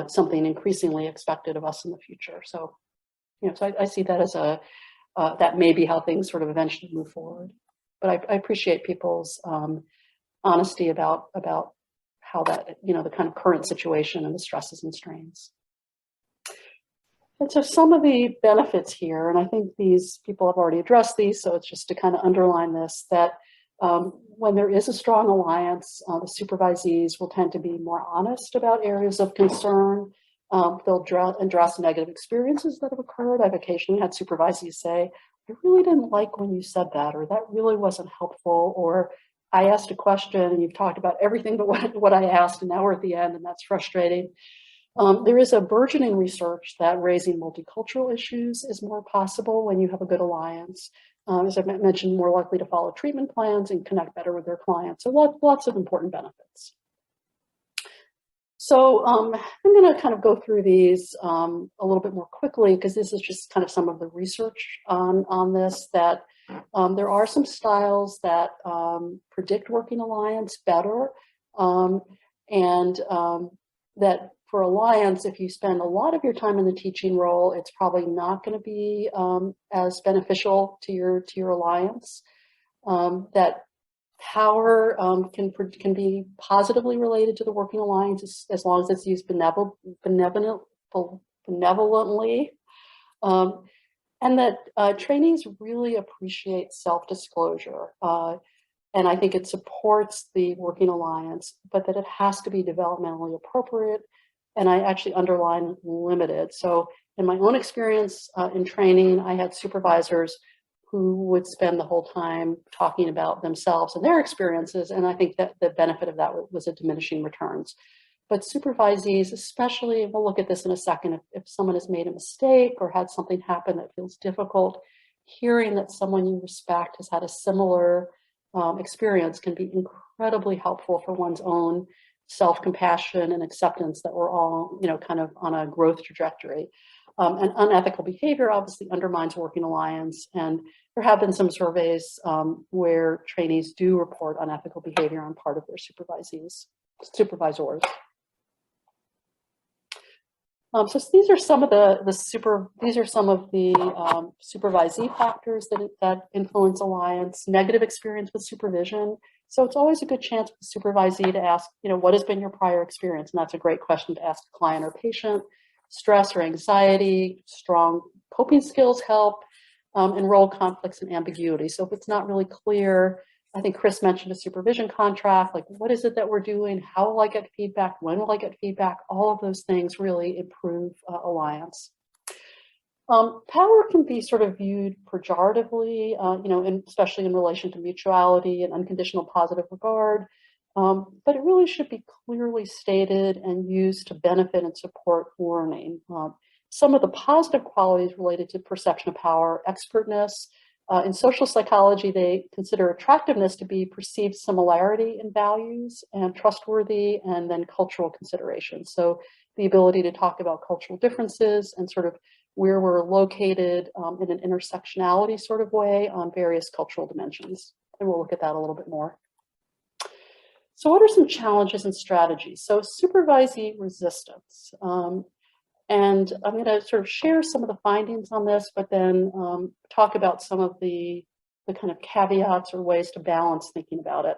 something increasingly expected of us in the future. So, you know, so I see that as that may be how things sort of eventually move forward. But I appreciate people's honesty about how that, you know, the kind of current situation and the stresses and strains. And so some of the benefits here, and I think these people have already addressed these, so it's just to kind of underline this, that when there is a strong alliance, the supervisees will tend to be more honest about areas of concern. They'll address negative experiences that have occurred. I've occasionally had supervisees say, I really didn't like when you said that, or that really wasn't helpful, or I asked a question and you've talked about everything but what I asked, and now we're at the end and that's frustrating. There is a burgeoning research that raising multicultural issues is more possible when you have a good alliance. As I mentioned, more likely to follow treatment plans and connect better with their clients. So lots of important benefits. So I'm going to kind of go through these a little bit more quickly, because this is just kind of some of the research on this, that there are some styles that predict working alliance better, and that for alliance, if you spend a lot of your time in the teaching role, it's probably not going to be as beneficial to your alliance. That power can be positively related to the working alliance as long as it's used benevolently, and that trainees really appreciate self-disclosure. And I think it supports the working alliance, but that it has to be developmentally appropriate. And I actually underline limited. So in my own experience in training, I had supervisors who would spend the whole time talking about themselves and their experiences. And I think that the benefit of that was a diminishing returns. But supervisees, especially, we'll look at this in a second, if someone has made a mistake or had something happen that feels difficult, hearing that someone you respect has had a similar experience can be incredibly helpful for one's own self-compassion and acceptance that we're all, kind of on a growth trajectory. And unethical behavior obviously undermines working alliance. And there have been some surveys where trainees do report unethical behavior on part of their supervisors. So these are some of the supervisee factors that influence alliance. Negative experience with supervision. So it's always a good chance for the supervisee to ask, what has been your prior experience? And that's a great question to ask a client or patient. Stress or anxiety, strong coping skills help, and role conflicts and ambiguity. So if it's not really clear, I think Chris mentioned a supervision contract, like what is it that we're doing? How will I get feedback? When will I get feedback? All of those things really improve alliance. Power can be sort of viewed pejoratively, especially in relation to mutuality and unconditional positive regard. But it really should be clearly stated and used to benefit and support learning. Some of the positive qualities related to perception of power, expertness. In social psychology, they consider attractiveness to be perceived similarity in values and trustworthy, and then cultural considerations. So the ability to talk about cultural differences and sort of where we're located in an intersectionality sort of way on various cultural dimensions. And we'll look at that a little bit more. So what are some challenges and strategies? So supervisee resistance. And I'm going to sort of share some of the findings on this, but then talk about some of the kind of caveats or ways to balance thinking about it.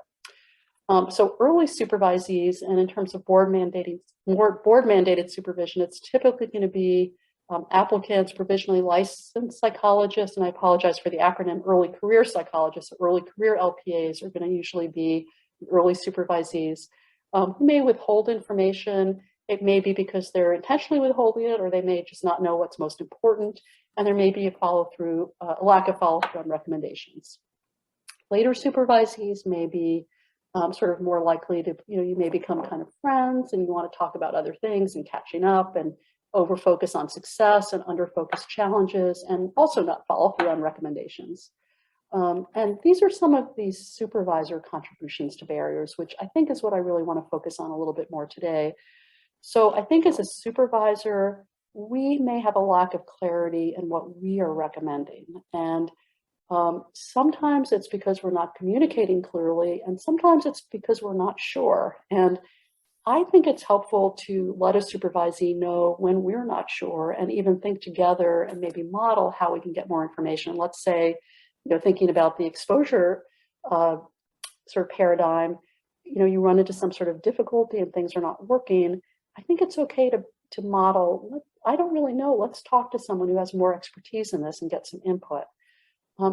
So early supervisees, and in terms of board mandated supervision, it's typically going to be applicants, provisionally licensed psychologists, and I apologize for the acronym, early career psychologists, early career LPAs are going to usually be early supervisees who may withhold information. It may be because they're intentionally withholding it, or they may just not know what's most important, and there may be a lack of follow-through on recommendations. Later supervisees may be sort of more likely to, you may become kind of friends and you want to talk about other things and catching up and over-focus on success and under-focus challenges, and also not follow through on recommendations. And these are some of these supervisor contributions to barriers, which I think is what I really want to focus on a little bit more today. So I think as a supervisor, we may have a lack of clarity in what we are recommending. And sometimes it's because we're not communicating clearly, and sometimes it's because we're not sure. And I think it's helpful to let a supervisee know when we're not sure, and even think together and maybe model how we can get more information. Let's say, thinking about the exposure sort of paradigm, you run into some sort of difficulty and things are not working. I think it's okay to model, I don't really know, let's talk to someone who has more expertise in this and get some input.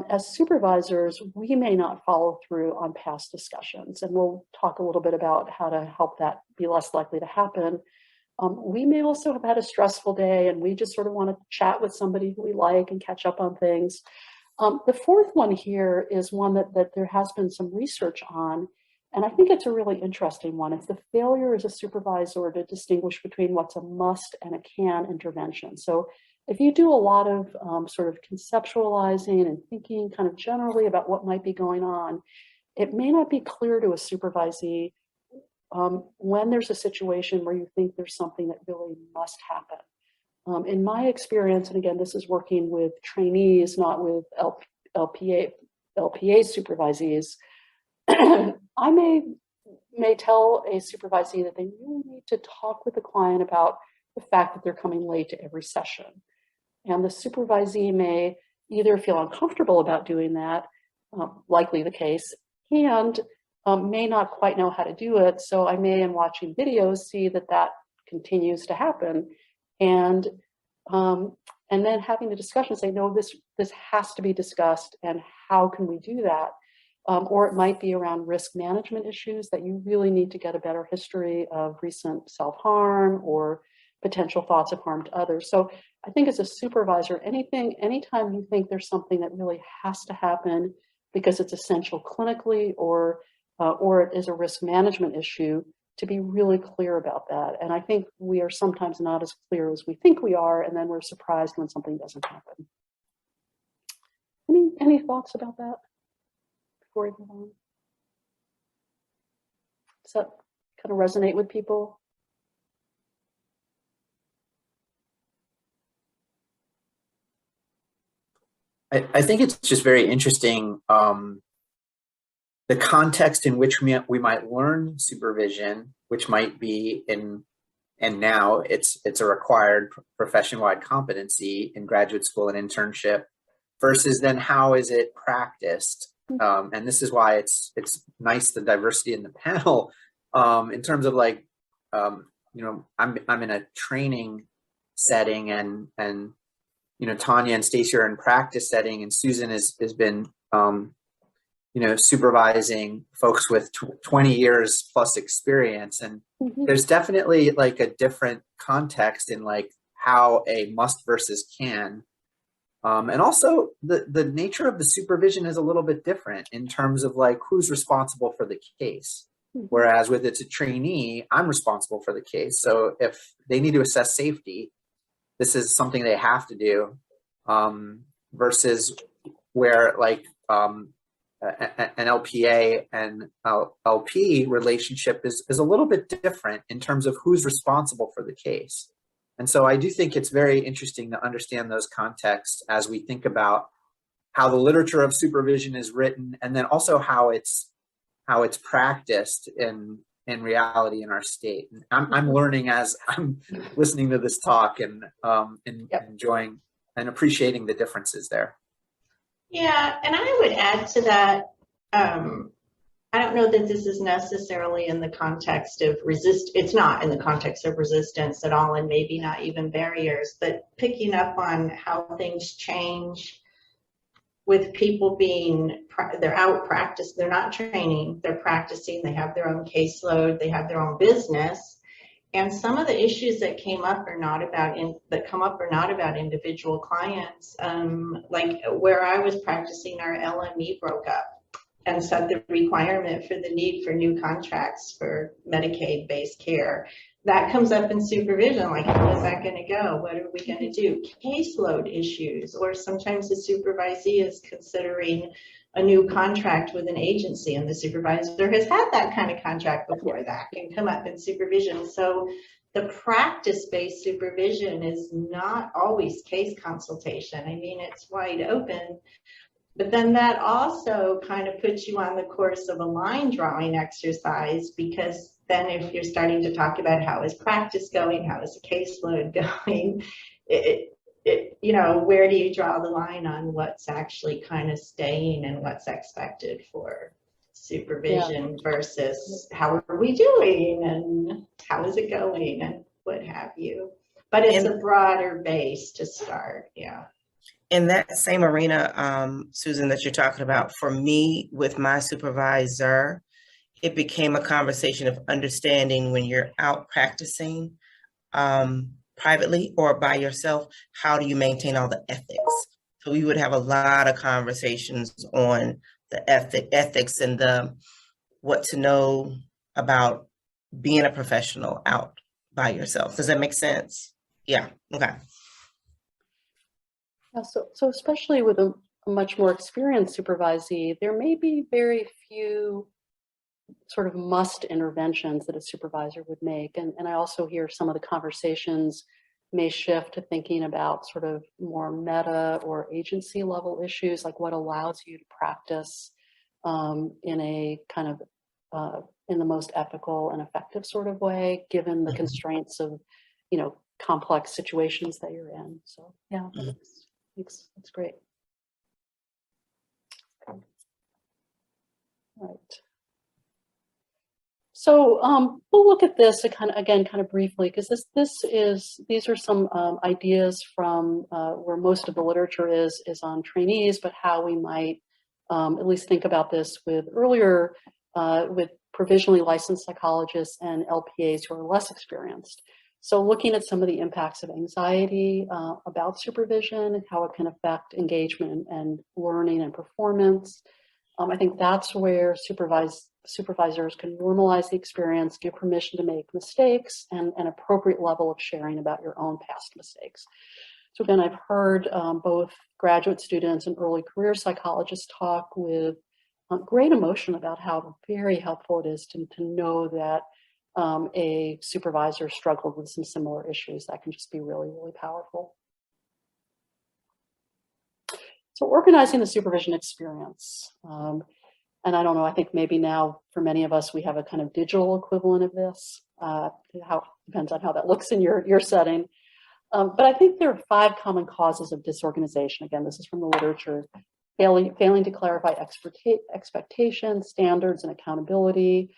As supervisors, we may not follow through on past discussions, and we'll talk a little bit about how to help that be less likely to happen. We may also have had a stressful day and we just sort of want to chat with somebody who we like and catch up on things. The fourth one here is one that there has been some research on, and I think it's a really interesting one. It's the failure as a supervisor to distinguish between what's a must and a can intervention. So if you do a lot of sort of conceptualizing and thinking kind of generally about what might be going on, it may not be clear to a supervisee when there's a situation where you think there's something that really must happen. In my experience, and again, this is working with trainees, not with LPA supervisees, I may tell a supervisee that they really need to talk with the client about the fact that they're coming late to every session. And the supervisee may either feel uncomfortable about doing that, likely the case, and may not quite know how to do it. So I may, in watching videos, see that continues to happen. And then having the discussion, say, no, this has to be discussed, and how can we do that? or it might be around risk management issues that you really need to get a better history of recent self-harm or potential thoughts of harm to others. So I think as a supervisor, anytime you think there's something that really has to happen because it's essential clinically or it is a risk management issue, to be really clear about that. And I think we are sometimes not as clear as we think we are, and then we're surprised when something doesn't happen. Any thoughts about that before we move on? Does that kind of resonate with people? I think it's just very interesting, the context in which we might learn supervision, which might be and now it's a required profession-wide competency in graduate school and internship, versus then how is it practiced? And this is why it's nice, the diversity in the panel, in terms of like, you know, I'm in a training setting, and you know, Tanya and Stacey are in practice setting, and Susan has been, you know, supervising folks with 20 years plus experience. And there's definitely like a different context in like how a must versus can. And also the nature of the supervision is a little bit different in terms of like who's responsible for the case. Whereas with it's a trainee, I'm responsible for the case. So if they need to assess safety, this is something they have to do, versus where like an LPA and LP relationship is a little bit different in terms of who's responsible for the case. And so I do think it's very interesting to understand those contexts as we think about how the literature of supervision is written, and then also how it's practiced in reality in our state. And I'm learning as I'm listening to this talk, and enjoying and appreciating the differences there. Yeah, and I would add to that, I don't know that this is necessarily in the context of it's not in the context of resistance at all, and maybe not even barriers, but picking up on how things change with people they're out practice, they're not training, they're practicing, they have their own caseload, they have their own business. And some of the issues that come up are not about individual clients. Like where I was practicing, our LME broke up and set the requirement for the need for new contracts for Medicaid-based care. That comes up in supervision, like how is that going to go? What are we going to do? Caseload issues, or sometimes the supervisee is considering a new contract with an agency, and the supervisor has had that kind of contract before. That can come up in supervision. So the practice-based supervision is not always case consultation. I mean, it's wide open. But then that also kind of puts you on the course of a line drawing exercise, because then if you're starting to talk about how is practice going, how is the caseload going, you know, where do you draw the line on what's actually kind of staying and what's expected for supervision versus how are we doing and how is it going and what have you. But it's a broader base to start, yeah. In that same arena, Susan, that you're talking about, for me, with my supervisor, it became a conversation of understanding when you're out practicing privately or by yourself, how do you maintain all the ethics? So we would have a lot of conversations on the ethics and the what to know about being a professional out by yourself. Does that make sense? Yeah, okay. Yeah, so especially with a much more experienced supervisee, there may be very few sort of must interventions that a supervisor would make. And I also hear some of the conversations may shift to thinking about sort of more meta or agency level issues, like what allows you to practice in a kind of in the most ethical and effective sort of way, given the constraints of, you know, complex situations that you're in. So yeah, that's great. All right. So we'll look at this kind of briefly, because these are some ideas from where most of the literature is on trainees, but how we might at least think about this with earlier, with provisionally licensed psychologists and LPAs who are less experienced. So looking at some of the impacts of anxiety about supervision and how it can affect engagement and learning and performance. I think that's where supervisors can normalize the experience, give permission to make mistakes, and an appropriate level of sharing about your own past mistakes. So again, I've heard both graduate students and early career psychologists talk with great emotion about how very helpful it is to know that a supervisor struggled with some similar issues. That can just be really, really powerful. So organizing the supervision experience. And I don't know, I think maybe now for many of us, we have a kind of digital equivalent of this. Depends on how that looks in your setting. But I think there are 5 common causes of disorganization. Again, this is from the literature. Failing to clarify expectations, standards, and accountability,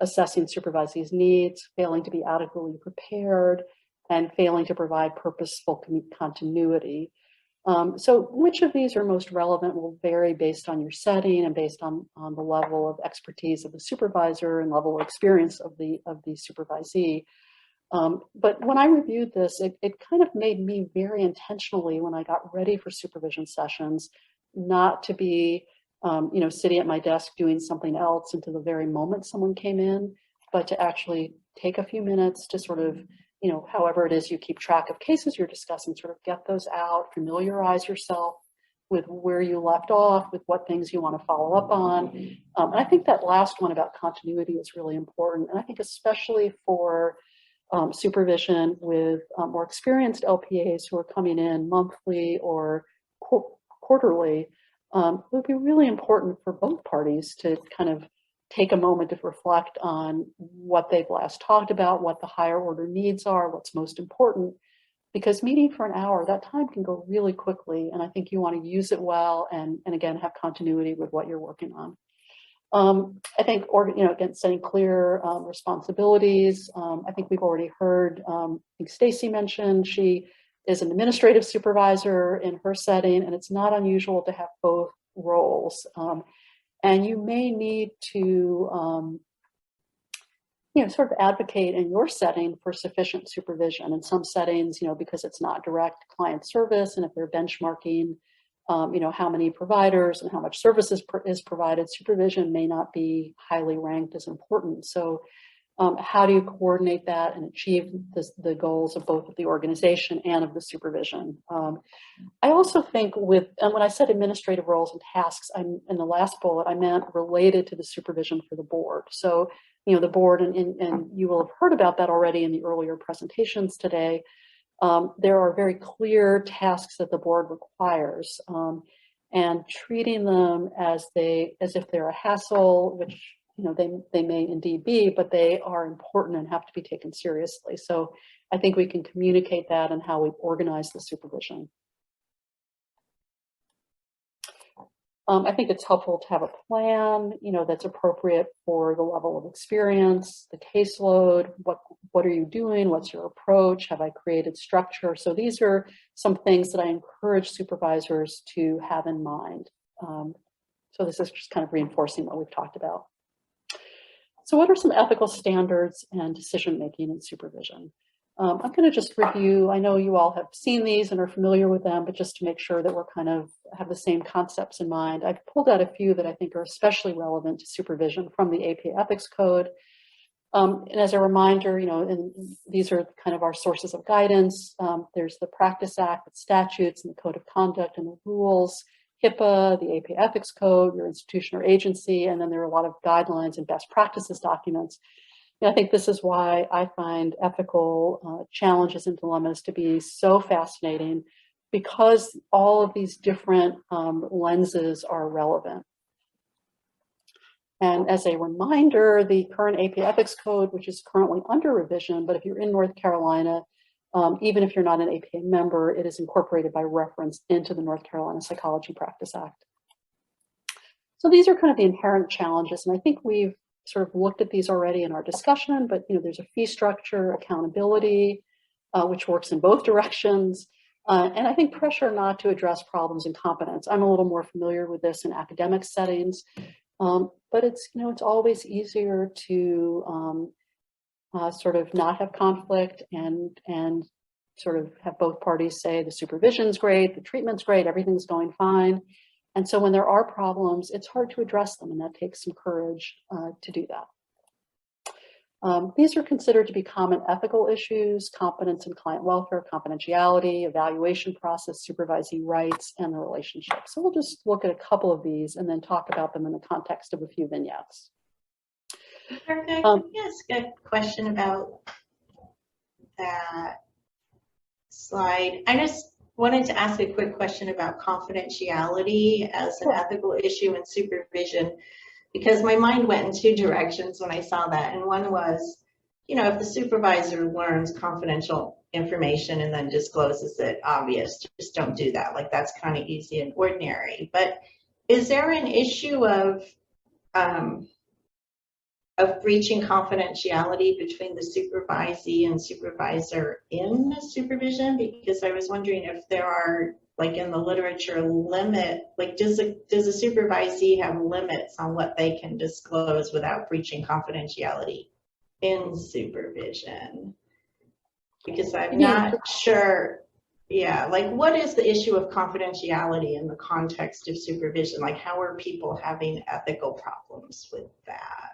assessing supervisees' needs, failing to be adequately prepared, and failing to provide purposeful continuity. So which of these are most relevant will vary based on your setting and based on the level of expertise of the supervisor and level of experience of the supervisee. But when I reviewed this, it kind of made me very intentionally, when I got ready for supervision sessions, not to be sitting at my desk doing something else until the very moment someone came in, but to actually take a few minutes to sort of, however it is you keep track of cases you're discussing, sort of get those out, familiarize yourself with where you left off, with what things you want to follow up on. And I think that last one about continuity is really important. And I think especially for supervision with more experienced LPAs who are coming in monthly or quarterly, it would be really important for both parties to kind of take a moment to reflect on what they've last talked about, what the higher order needs are, what's most important, because meeting for an hour, that time can go really quickly. And I think you want to use it well and again, have continuity with what you're working on. I think, again, setting clear responsibilities. I think we've already heard, I think Stacy mentioned she is an administrative supervisor in her setting, and it's not unusual to have both roles. And you may need to, sort of advocate in your setting for sufficient supervision. In some settings, because it's not direct client service, and if they're benchmarking, how many providers and how much services is provided, supervision may not be highly ranked as important. So how do you coordinate that and achieve the goals of both of the organization and of the supervision? I also think when I said administrative roles and tasks, in the last bullet, I meant related to the supervision for the board. So, the board, and you will have heard about that already in the earlier presentations today. There are very clear tasks that the board requires, and treating them as if they're a hassle, which they may indeed be, but they are important and have to be taken seriously. So I think we can communicate that in how we organize the supervision. I think it's helpful to have a plan, that's appropriate for the level of experience, the caseload, what are you doing, what's your approach, have I created structure? So these are some things that I encourage supervisors to have in mind. So this is just kind of reinforcing what we've talked about. So what are some ethical standards and decision-making in supervision? I'm going to just review, I know you all have seen these and are familiar with them, but just to make sure that we're kind of have the same concepts in mind, I've pulled out a few that I think are especially relevant to supervision from the APA Ethics Code. And as a reminder, and these are kind of our sources of guidance. There's the Practice Act, the statutes, and the Code of Conduct and the rules, HIPAA, the APA Ethics Code, your institution or agency, and then there are a lot of guidelines and best practices documents. I think this is why I find ethical challenges and dilemmas to be so fascinating, because all of these different lenses are relevant. And as a reminder, the current APA Ethics Code, which is currently under revision, but if you're in North Carolina, even if you're not an APA member, it is incorporated by reference into the North Carolina Psychology Practice Act. So these are kind of the inherent challenges, and I think we've sort of looked at these already in our discussion, but there's a fee structure, accountability, which works in both directions. And I think pressure not to address problems in competence. I'm a little more familiar with this in academic settings, but it's, it's always easier to sort of not have conflict and sort of have both parties say the supervision's great, the treatment's great, everything's going fine. And so when there are problems, it's hard to address them, and that takes some courage to do that. These are considered to be common ethical issues: competence and client welfare, confidentiality, evaluation process, supervisee rights, and the relationship. So we'll just look at a couple of these and then talk about them in the context of a few vignettes. Perfect. Let me ask a question about that slide. I just wanted to ask a quick question about confidentiality as an ethical issue in supervision, because my mind went in two directions when I saw that. And one was, if the supervisor learns confidential information and then discloses it, obvious, just don't do that. Like, that's kind of easy and ordinary. But is there an issue of breaching confidentiality between the supervisee and supervisor in supervision? Because I was wondering if there are, like in the literature, does a supervisee have limits on what they can disclose without breaching confidentiality in supervision? Because I'm not sure. Yeah, like, what is the issue of confidentiality in the context of supervision? Like, how are people having ethical problems with that?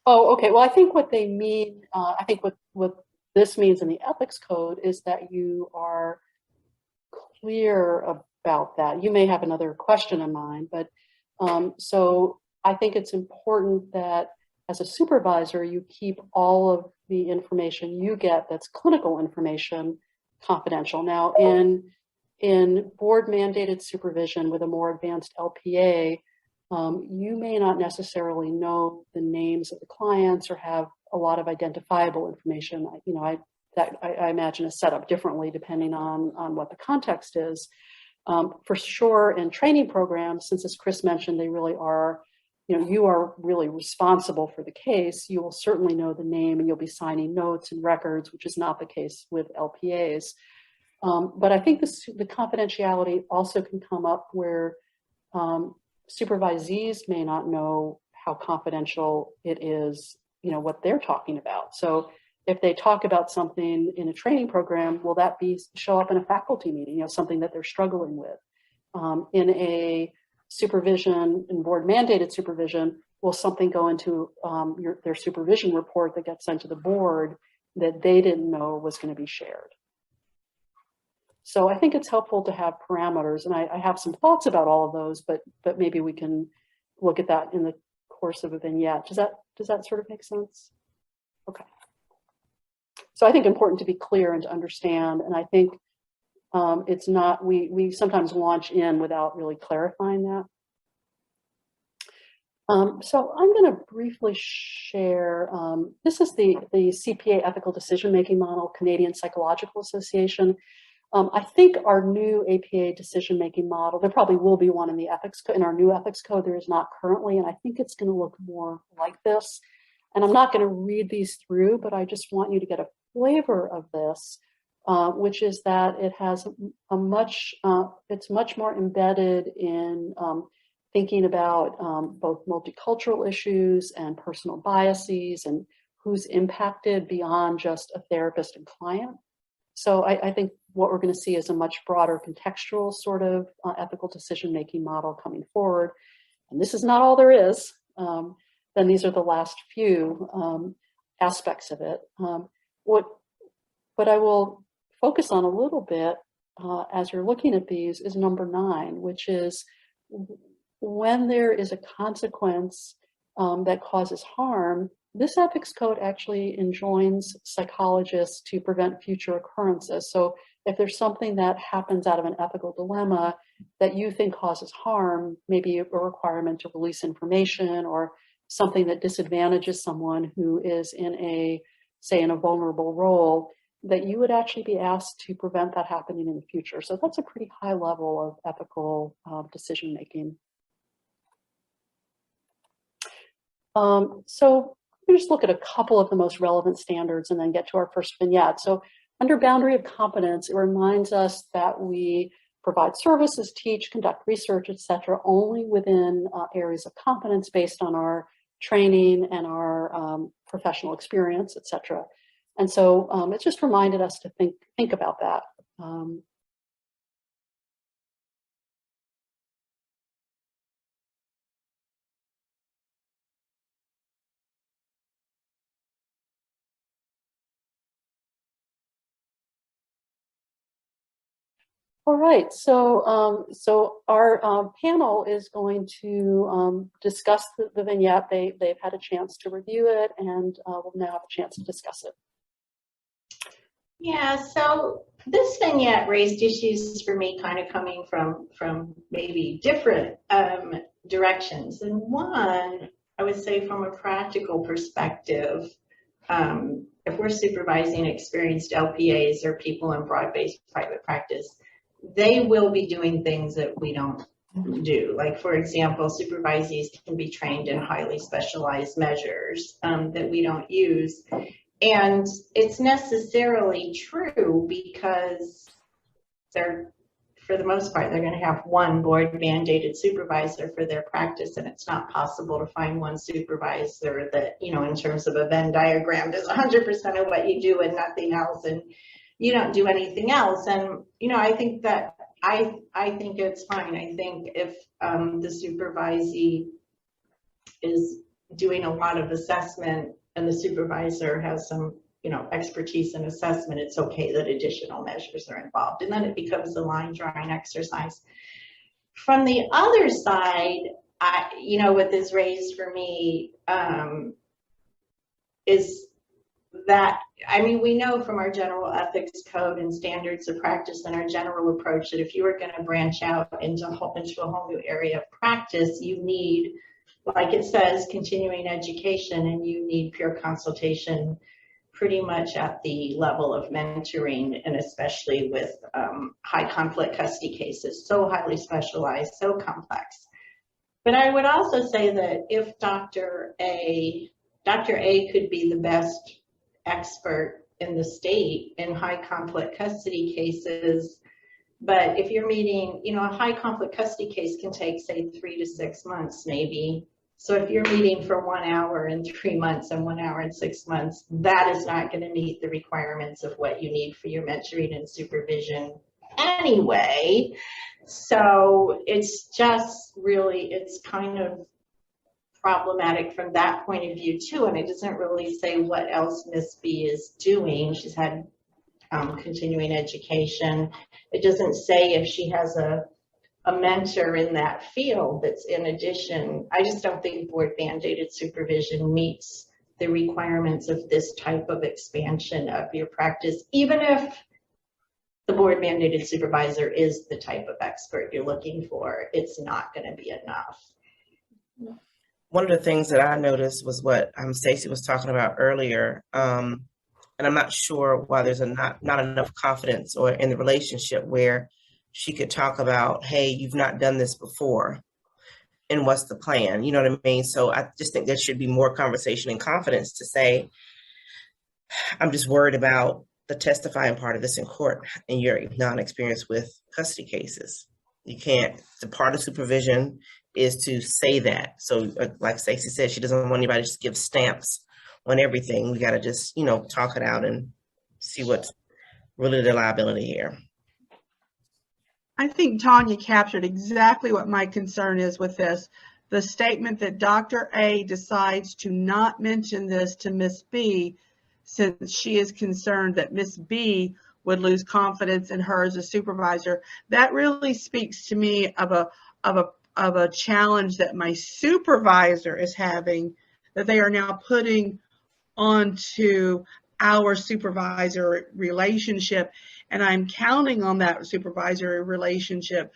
Oh, okay. Well, I think what they mean, I think what this means in the ethics code is that you are clear about that. You may have another question in mind, but so I think it's important that as a supervisor, you keep all of the information you get that's clinical information confidential. Now, in board mandated supervision with a more advanced LPA, you may not necessarily know the names of the clients or have a lot of identifiable information. I imagine is set up differently depending on what the context is. For sure, in training programs, since as Chris mentioned, they really are, you are really responsible for the case. You will certainly know the name and you'll be signing notes and records, which is not the case with LPAs. But I think the confidentiality also can come up where supervisees may not know how confidential it is, what they're talking about. So if they talk about something in a training program, will that show up in a faculty meeting, something that they're struggling with? In a supervision, in board mandated supervision, will something go into their supervision report that gets sent to the board that they didn't know was going to be shared? So I think it's helpful to have parameters, and I have some thoughts about all of those, but maybe we can look at that in the course of a vignette. Does that sort of make sense? Okay. So I think important to be clear and to understand, and I think it's not, we sometimes launch in without really clarifying that. So I'm going to briefly share, this is the CPA Ethical Decision-Making Model, Canadian Psychological Association. I think our new APA decision-making model, there probably will be one in the ethics code, in our new ethics code. There is not currently, and I think it's going to look more like this. And I'm not going to read these through, but I just want you to get a flavor of this, which is that it has it's much more embedded in thinking about both multicultural issues and personal biases and who's impacted beyond just a therapist and client. So I think what we're going to see is a much broader contextual sort of ethical decision-making model coming forward. And this is not all there is. Then these are the last few aspects of it. What I will focus on a little bit as you're looking at these is number 9, which is when there is a consequence that causes harm, this ethics code actually enjoins psychologists to prevent future occurrences. So if there's something that happens out of an ethical dilemma that you think causes harm, maybe a requirement to release information or something that disadvantages someone who is say in a vulnerable role, that you would actually be asked to prevent that happening in the future. So that's a pretty high level of ethical decision-making. So we just look at a couple of the most relevant standards and then get to our first vignette. So Under boundary of competence, it reminds us that we provide services, teach, conduct research, etc., only within areas of competence based on our training and our professional experience, etc. And so it just reminded us to think about that. All right, so our panel is going to discuss the vignette. They've had a chance to review it, and we'll now have a chance to discuss it. Yeah, so this vignette raised issues for me kind of coming from maybe different directions. And one, I would say from a practical perspective, if we're supervising experienced LPAs or people in broad-based private practice, they will be doing things that we don't do. Like, for example, supervisees can be trained in highly specialized measures that we don't use. And it's necessarily true because they're, for the most part, they're going to have one board mandated supervisor for their practice, and it's not possible to find one supervisor that, you know, in terms of a Venn diagram, does 100% of what you do and nothing else, and you don't do anything else. And, you know, I think that I think it's fine. I think if the supervisee is doing a lot of assessment and the supervisor has some, you know, expertise in assessment, it's okay that additional measures are involved. And then it becomes a line drawing exercise. From the other side, you know, what is raised for me is that, I mean, we know from our general ethics code and standards of practice and our general approach that if you are going to branch out into a whole new area of practice, you need, like it says, continuing education, and you need peer consultation pretty much at the level of mentoring, and especially with high conflict custody cases, so highly specialized, so complex. But I would also say that if Dr. A could be the best expert in the state in high conflict custody cases, but if you're meeting, you know, a high conflict custody case can take, say, 3 to 6 months maybe. So if you're meeting for 1 hour in 3 months and 1 hour in 6 months, that is not going to meet the requirements of what you need for your mentoring and supervision anyway. So it's just really, it's kind of problematic from that point of view too. And it doesn't really say what else Miss B is doing. She's had continuing education. It doesn't say if she has a mentor in that field that's in addition. I just don't think board mandated supervision meets the requirements of this type of expansion of your practice, even if the board mandated supervisor is the type of expert you're looking for. It's not going to be enough. One of the things that I noticed was what Stacy was talking about earlier, and I'm not sure why there's not enough confidence or in the relationship where she could talk about, hey, you've not done this before, and what's the plan? You know what I mean? So I just think there should be more conversation and confidence to say, I'm just worried about the testifying part of this in court, and you're non-experienced with custody cases. You can't, the part of supervision is to say that. So like Stacey said, she doesn't want anybody to just give stamps on everything. We got to just, you know, talk it out and see what's really the liability here. I think Tanya captured exactly what my concern is with this. The statement that Dr. A decides to not mention this to Miss B since she is concerned that Miss B would lose confidence in her as a supervisor. That really speaks to me of a challenge that my supervisor is having, that they are now putting onto our supervisor relationship. And I'm counting on that supervisory relationship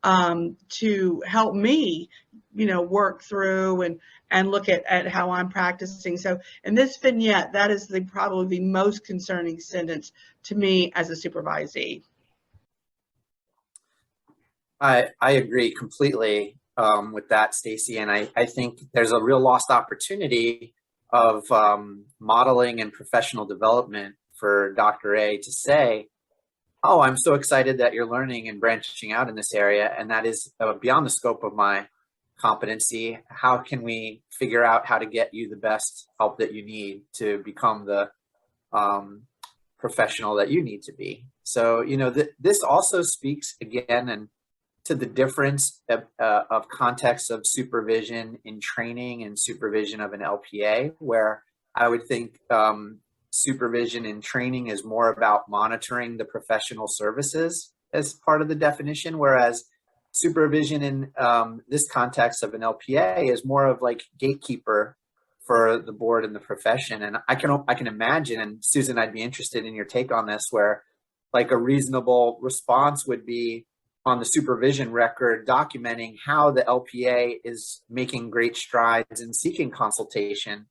to help me, you know, work through and look at how I'm practicing. So in this vignette, that is probably the most concerning sentence to me as a supervisee. I agree completely with that, Stacy. And I think there's a real lost opportunity of modeling and professional development for Dr. A to say, oh, I'm so excited that you're learning and branching out in this area, and that is beyond the scope of my competency. How can we figure out how to get you the best help that you need to become the professional that you need to be? So, you know, this also speaks again and to the difference of context of supervision in training and supervision of an LPA, where I would think supervision in training is more about monitoring the professional services as part of the definition, whereas supervision in this context of an LPA is more of like gatekeeper for the board and the profession. And I can imagine, and Susan, I'd be interested in your take on this, where like a reasonable response would be on the supervision record documenting how the LPA is making great strides in seeking consultation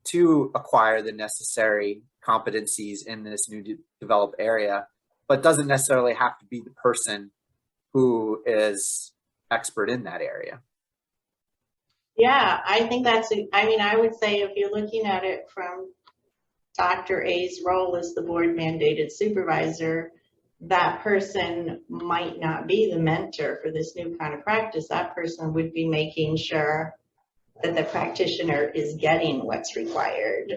to acquire the necessary competencies in this new developed area, but doesn't necessarily have to be the person who is expert in that area. Yeah, I think I mean, I would say if you're looking at it from Dr. A's role as the board mandated supervisor, that person might not be the mentor for this new kind of practice. That person would be making sure that the practitioner is getting what's required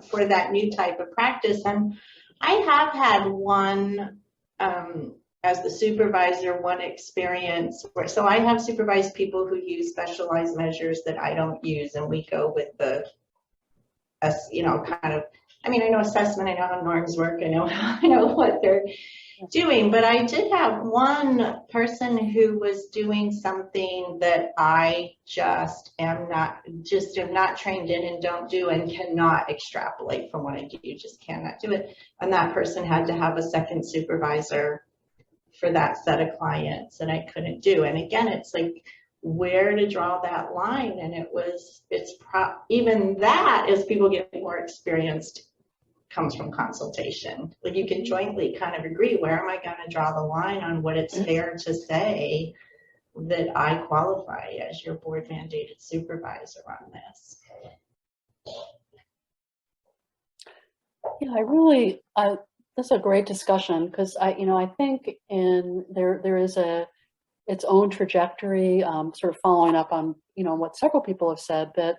for that new type of practice. And I have had one, as the supervisor, one experience where, so I have supervised people who use specialized measures that I don't use, and we go with the, you know, kind of, I mean, I know assessment, I know how norms work, I know what they're doing, but I did have one person who was doing something that I am not trained in and don't do and cannot extrapolate from what I do, just cannot do it. And that person had to have a second supervisor for that set of clients, and I couldn't do. And again, it's like where to draw that line. And even that, as people get more experienced, comes from consultation. Like you can jointly kind of agree, where am I going to draw the line on what it's fair to say that I qualify as your board mandated supervisor on this. Yeah, this is a great discussion, because I think there is its own trajectory, sort of following up on what several people have said, that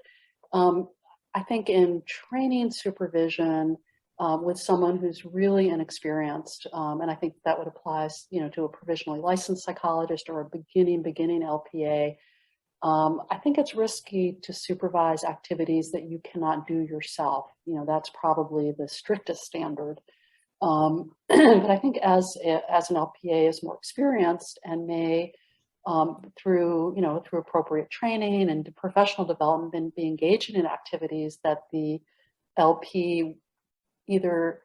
I think in training supervision with someone who's really inexperienced, and I think that would apply to a provisionally licensed psychologist or a beginning LPA. I think it's risky to supervise activities that you cannot do yourself. That's probably the strictest standard. But I think as an LPA is more experienced and may, through appropriate training and professional development, be engaged in activities that the LP either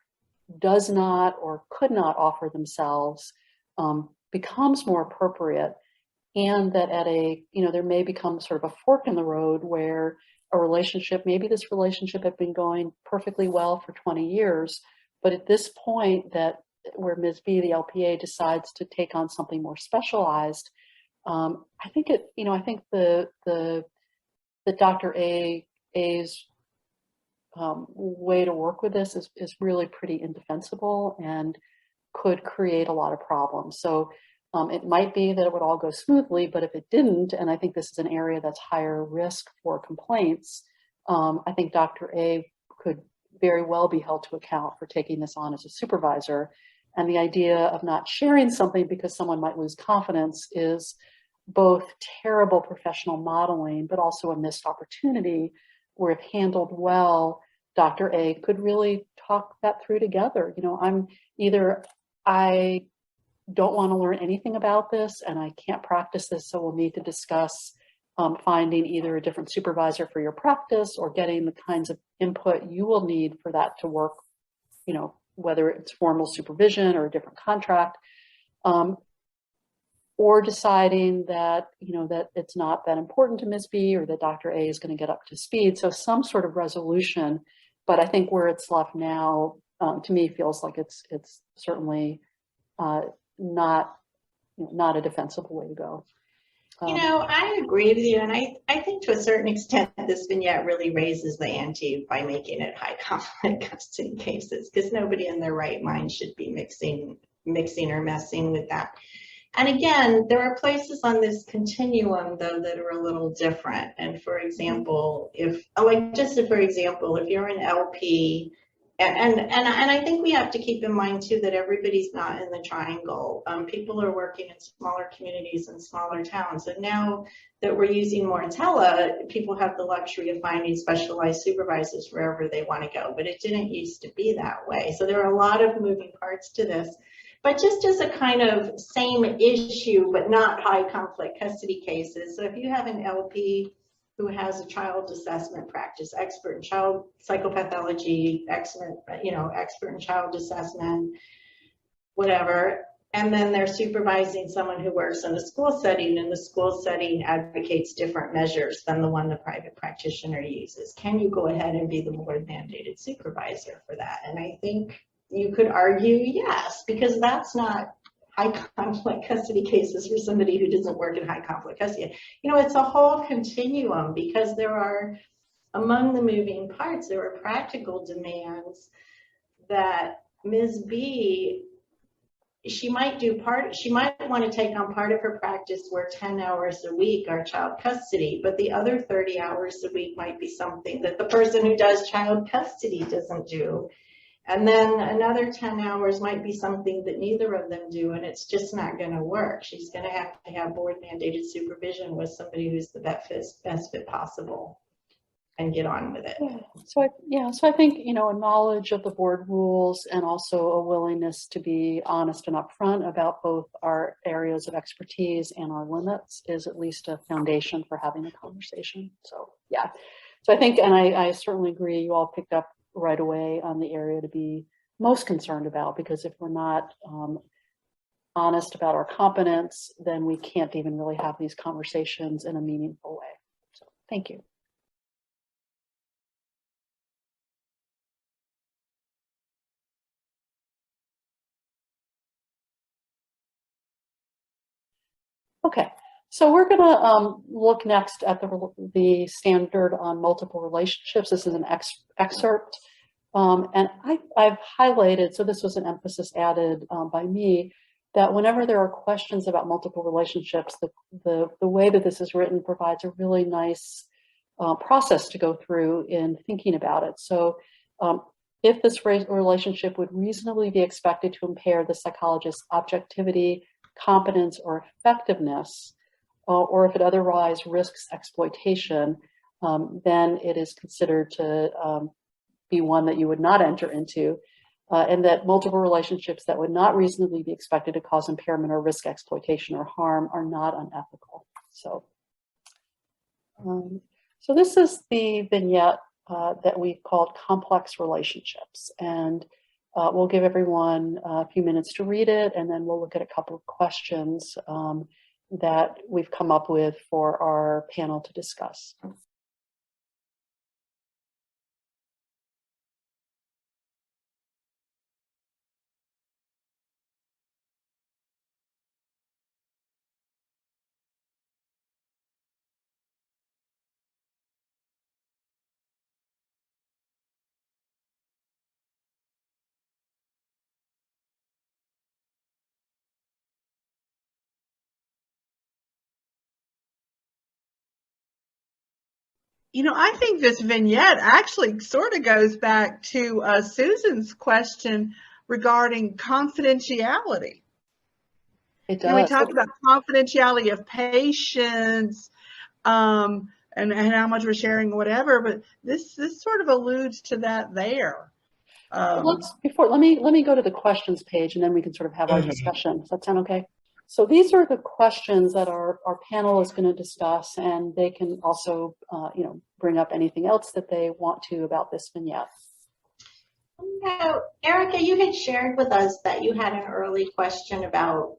does not or could not offer themselves, becomes more appropriate. And that there may become sort of a fork in the road where maybe this relationship had been going perfectly well for 20 years, but at this point where Ms. B, the LPA, decides to take on something more specialized, I think the Dr. A's way to work with this is really pretty indefensible and could create a lot of problems. So it might be that it would all go smoothly, but if it didn't, and I think this is an area that's higher risk for complaints, I think Dr. A could very well be held to account for taking this on as a supervisor. And the idea of not sharing something because someone might lose confidence is both terrible professional modeling, but also a missed opportunity where, if handled well, Dr. A could really talk that through together. I don't want to learn anything about this and I can't practice this, so we'll need to discuss finding either a different supervisor for your practice or getting the kinds of input you will need for that to work, whether it's formal supervision or a different contract, or deciding that, that it's not that important to Ms. B, or that Dr. A is going to get up to speed. So some sort of resolution, but I think where it's left now, to me, feels like it's certainly not a defensible way to go. You know, I agree with you, and I think to a certain extent this vignette really raises the ante by making it high conflict custody cases, because nobody in their right mind should be mixing or messing with that. And again, there are places on this continuum though that are a little different. And for example, if you're an LP, and I think we have to keep in mind too that everybody's not in the triangle. People are working in smaller communities and smaller towns. And now that we're using more people have the luxury of finding specialized supervisors wherever they want to go. But it didn't used to be that way. So there are a lot of moving parts to this. But just as a kind of same issue, but not high conflict custody cases. So if you have an LP who has a child assessment practice, expert in child psychopathology, expert in child assessment, whatever, and then they're supervising someone who works in a school setting, and the school setting advocates different measures than the one the private practitioner uses. Can you go ahead and be the board mandated supervisor for that? And I think you could argue yes, because that's not high conflict custody cases for somebody who doesn't work in high conflict custody. You know, it's a whole continuum, because there are, among the moving parts, there are practical demands that Ms. B, she might want to take on part of her practice where 10 hours a week are child custody, but the other 30 hours a week might be something that the person who does child custody doesn't do. And then another 10 hours might be something that neither of them do, and it's just not going to work. She's going to have board mandated supervision with somebody who's the best fit possible, and get on with it. So I think, you know, a knowledge of the board rules and also a willingness to be honest and upfront about both our areas of expertise and our limits is at least a foundation for having a conversation. So yeah, so I think, and I certainly agree, you all picked up right away on the area to be most concerned about, because if we're not honest about our competence, then we can't even really have these conversations in a meaningful way. So thank you. Okay, so we're going to look next at the standard on multiple relationships. This is an excerpt, and I've highlighted, so this was an emphasis added by me, that whenever there are questions about multiple relationships, the way that this is written provides a really nice process to go through in thinking about it. So if this relationship would reasonably be expected to impair the psychologist's objectivity, competence, or effectiveness, or if it otherwise risks exploitation, then it is considered to be one that you would not enter into, and that multiple relationships that would not reasonably be expected to cause impairment or risk exploitation or harm are not unethical. So, so this is the vignette that we've called complex relationships, and we'll give everyone a few minutes to read it, and then we'll look at a couple of questions that we've come up with for our panel to discuss. You know, I think this vignette actually sort of goes back to Susan's question regarding confidentiality. It does. You know, we talked about confidentiality of patients and how much we're sharing or whatever, but this sort of alludes to that there. Let me go to the questions page, and then we can sort of have our discussion. Does that sound okay? So these are the questions that our panel is going to discuss, and they can also, bring up anything else that they want to about this vignette. Now, Erica, you had shared with us that you had an early question about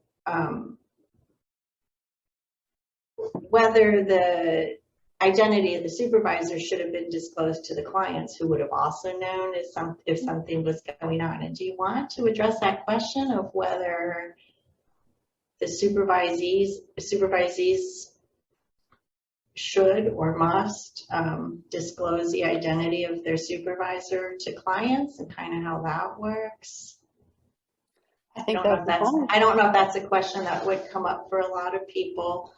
whether the identity of the supervisor should have been disclosed to the clients, who would have also known if something was going on. And do you want to address that question of whether the supervisees should or must disclose the identity of their supervisor to clients and kind of how that works. I think I don't know if that's a question that would come up for a lot of people.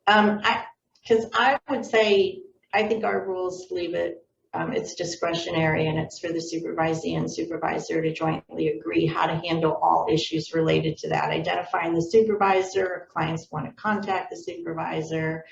Because I would say, I think our rules leave it, it's discretionary, and it's for the supervisee and supervisor to jointly agree how to handle all issues related to that. Identifying the supervisor, if clients want to contact the supervisor,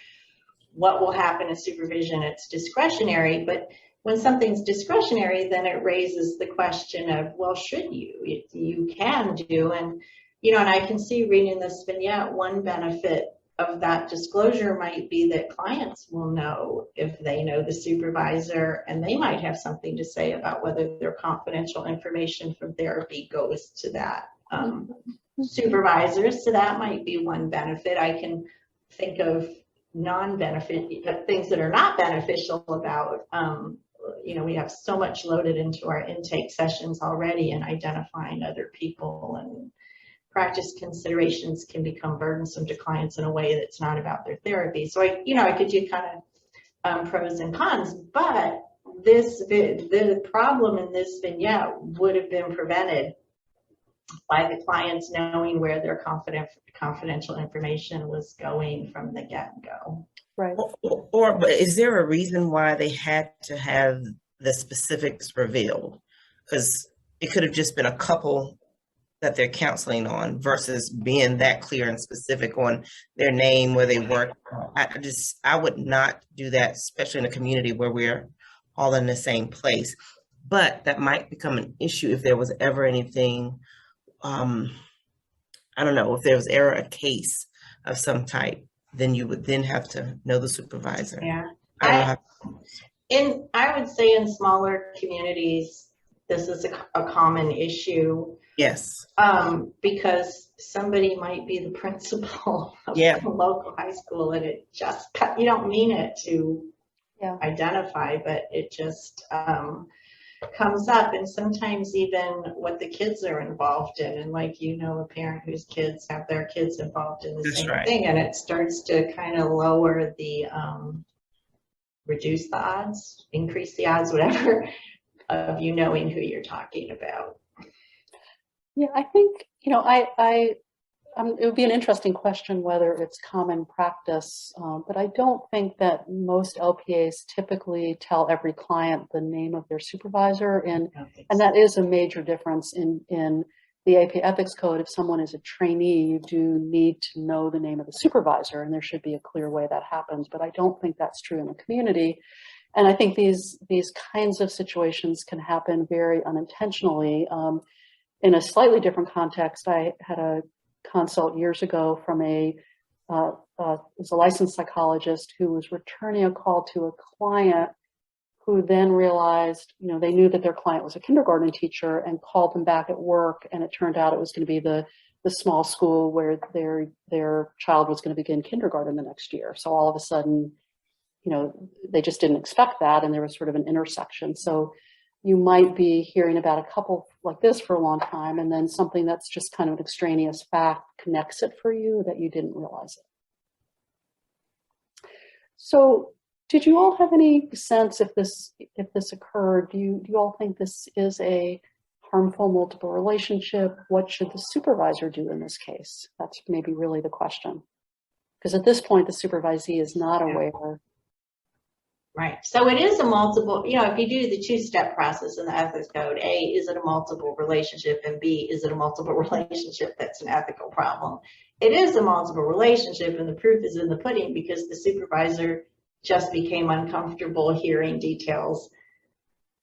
what will happen in supervision, it's discretionary. But when something's discretionary, then it raises the question of, well, should you? You can do, and and I can see reading this vignette, one benefit of that disclosure might be that clients will know if they know the supervisor, and they might have something to say about whether their confidential information from therapy goes to that supervisor. So that might be one benefit. I can think of non-benefit things that are not beneficial about we have so much loaded into our intake sessions already, and identifying other people and practice considerations can become burdensome to clients in a way that's not about their therapy. So I could do kind of pros and cons, but the problem in this vignette would have been prevented by the clients knowing where their confidential information was going from the get-go. Right. But is there a reason why they had to have the specifics revealed? Because it could have just been a couple that they're counseling on versus being that clear and specific on their name, where they work. I would not do that, especially in a community where we're all in the same place. But that might become an issue if there was ever anything, I don't know, if there was ever a case of some type, then you would then have to know the supervisor. Yeah. I would say in smaller communities, this is a common issue. Yes. Because somebody might be the principal of Yeah. a local high school, and it just, you don't mean it to identify, but it just comes up. And sometimes even what the kids are involved in, and like, a parent whose kids have their kids involved in the That's same right. thing, and it starts to kind of lower the, reduce the odds, increase the odds, whatever, of knowing who you're talking about. Yeah, I think, it would be an interesting question whether it's common practice, but I don't think that most LPAs typically tell every client the name of their supervisor, and that is a major difference in the APA Ethics Code. If someone is a trainee, you do need to know the name of the supervisor, and there should be a clear way that happens, but I don't think that's true in the community. And I think these kinds of situations can happen very unintentionally. In a slightly different context, I had a consult years ago from was a licensed psychologist who was returning a call to a client who then realized, they knew that their client was a kindergarten teacher and called them back at work. And it turned out it was going to be the small school where their child was going to begin kindergarten the next year. So all of a sudden, they just didn't expect that. And there was sort of an intersection. So you might be hearing about a couple like this for a long time, and then something that's just kind of an extraneous fact connects it for you that you didn't realize it. So did you all have any sense if this occurred? Do you all think this is a harmful multiple relationship? What should the supervisor do in this case? That's maybe really the question. Because at this point, the supervisee is not aware. Right. So it is a multiple, if you do the two-step process in the ethics code, A, is it a multiple relationship? And B, is it a multiple relationship that's an ethical problem? It is a multiple relationship, and the proof is in the pudding, because the supervisor just became uncomfortable hearing details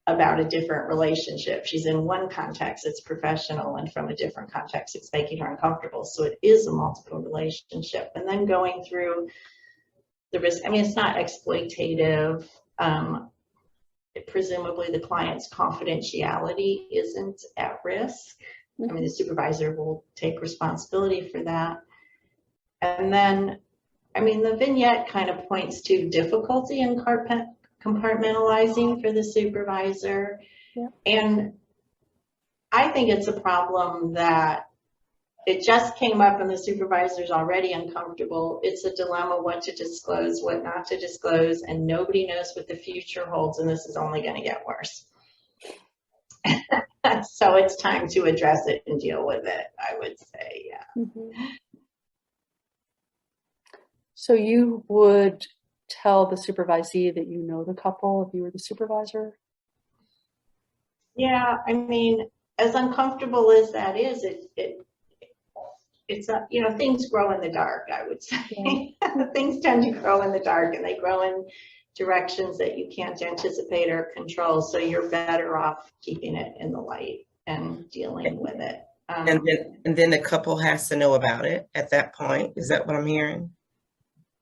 about a different relationship. She's in one context, it's professional, and from a different context, it's making her uncomfortable. So it is a multiple relationship. And then going through the risk, it's not exploitative. Presumably the client's confidentiality isn't at risk. The supervisor will take responsibility for that. And then, the vignette kind of points to difficulty in compartmentalizing for the supervisor. Yeah. And I think it's a problem that it just came up and the supervisor's already uncomfortable. It's a dilemma what to disclose, what not to disclose, and nobody knows what the future holds, and this is only going to get worse. So it's time to address it and deal with it, I would say, yeah. Mm-hmm. So you would tell the supervisee that you know the couple if you were the supervisor? Yeah, I mean, as uncomfortable as that is, it's a, you know, things grow in the dark, I would say. Yeah. Things tend to grow in the dark, and they grow in directions that you can't anticipate or control. So you're better off keeping it in the light and dealing with it. And then the couple has to know about it at that point. Is that what I'm hearing?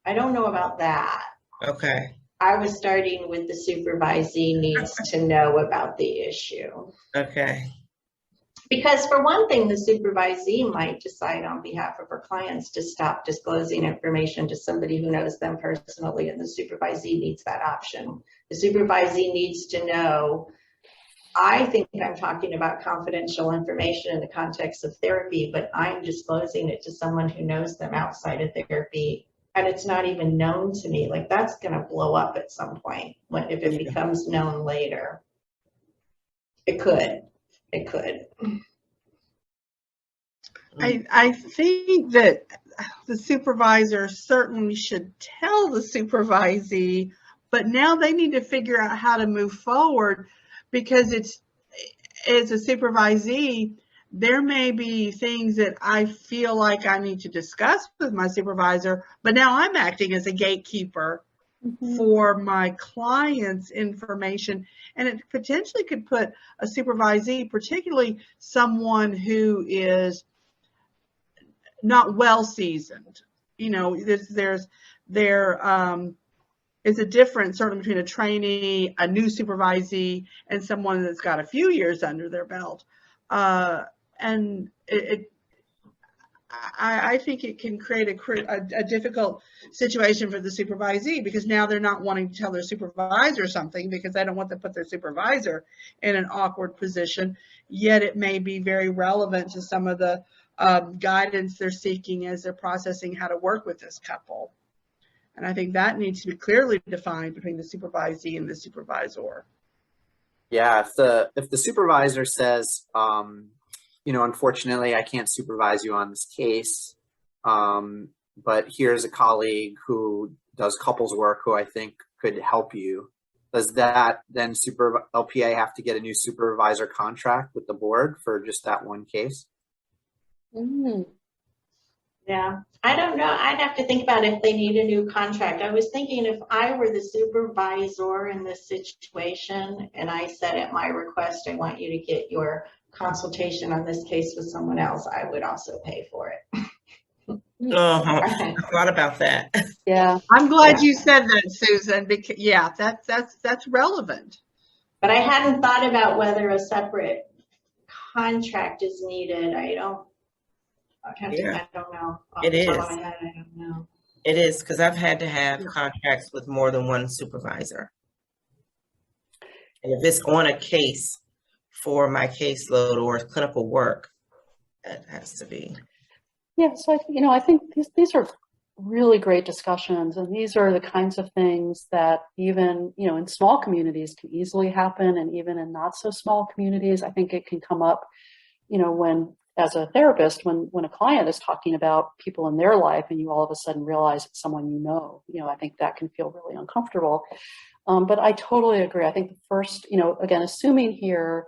I don't know about that. Okay. I was starting with the supervisee needs to know about the issue. Okay. Because for one thing, the supervisee might decide on behalf of her clients to stop disclosing information to somebody who knows them personally, and the supervisee needs that option. The supervisee needs to know, I think I'm talking about confidential information in the context of therapy, but I'm disclosing it to someone who knows them outside of therapy, and it's not even known to me. Like, that's going to blow up at some point if it becomes known later. It could. It could. I think that the supervisor certainly should tell the supervisee, but now they need to figure out how to move forward, because it's, as a supervisee, there may be things that I feel like I need to discuss with my supervisor, but now I'm acting as a gatekeeper for my client's information, and it potentially could put a supervisee, particularly someone who is not well seasoned. You know, there is a difference certainly between a trainee, a new supervisee, and someone that's got a few years under their belt. And I think it can create a difficult situation for the supervisee, because now they're not wanting to tell their supervisor something because they don't want to put their supervisor in an awkward position, yet it may be very relevant to some of the guidance they're seeking as they're processing how to work with this couple. And I think that needs to be clearly defined between the supervisee and the supervisor. Yeah, if the supervisor says, you know, unfortunately, I can't supervise you on this case, but here's a colleague who does couples work who I think could help you, does that then LPA have to get a new supervisor contract with the board for just that one case? Yeah, I don't know. I'd have to think about if they need a new contract. I was thinking if I were the supervisor in this situation and I said at my request, I want you to get your consultation on this case with someone else, I would also pay for it. I thought about that. Yeah. I'm glad you said that, Susan, because yeah, that's relevant. But I hadn't thought about whether a separate contract is needed. I don't know. It is. I don't know. It is, because I've had to have contracts with more than one supervisor. And if it's on a case for my caseload or clinical work, that has to be. Yeah, so I think these are really great discussions, and these are the kinds of things that even, you know, in small communities can easily happen, and even in not so small communities, I think it can come up, you know, when, as a therapist, when a client is talking about people in their life and you all of a sudden realize it's someone you know, I think that can feel really uncomfortable. But I totally agree. I think the first, you know, again, assuming here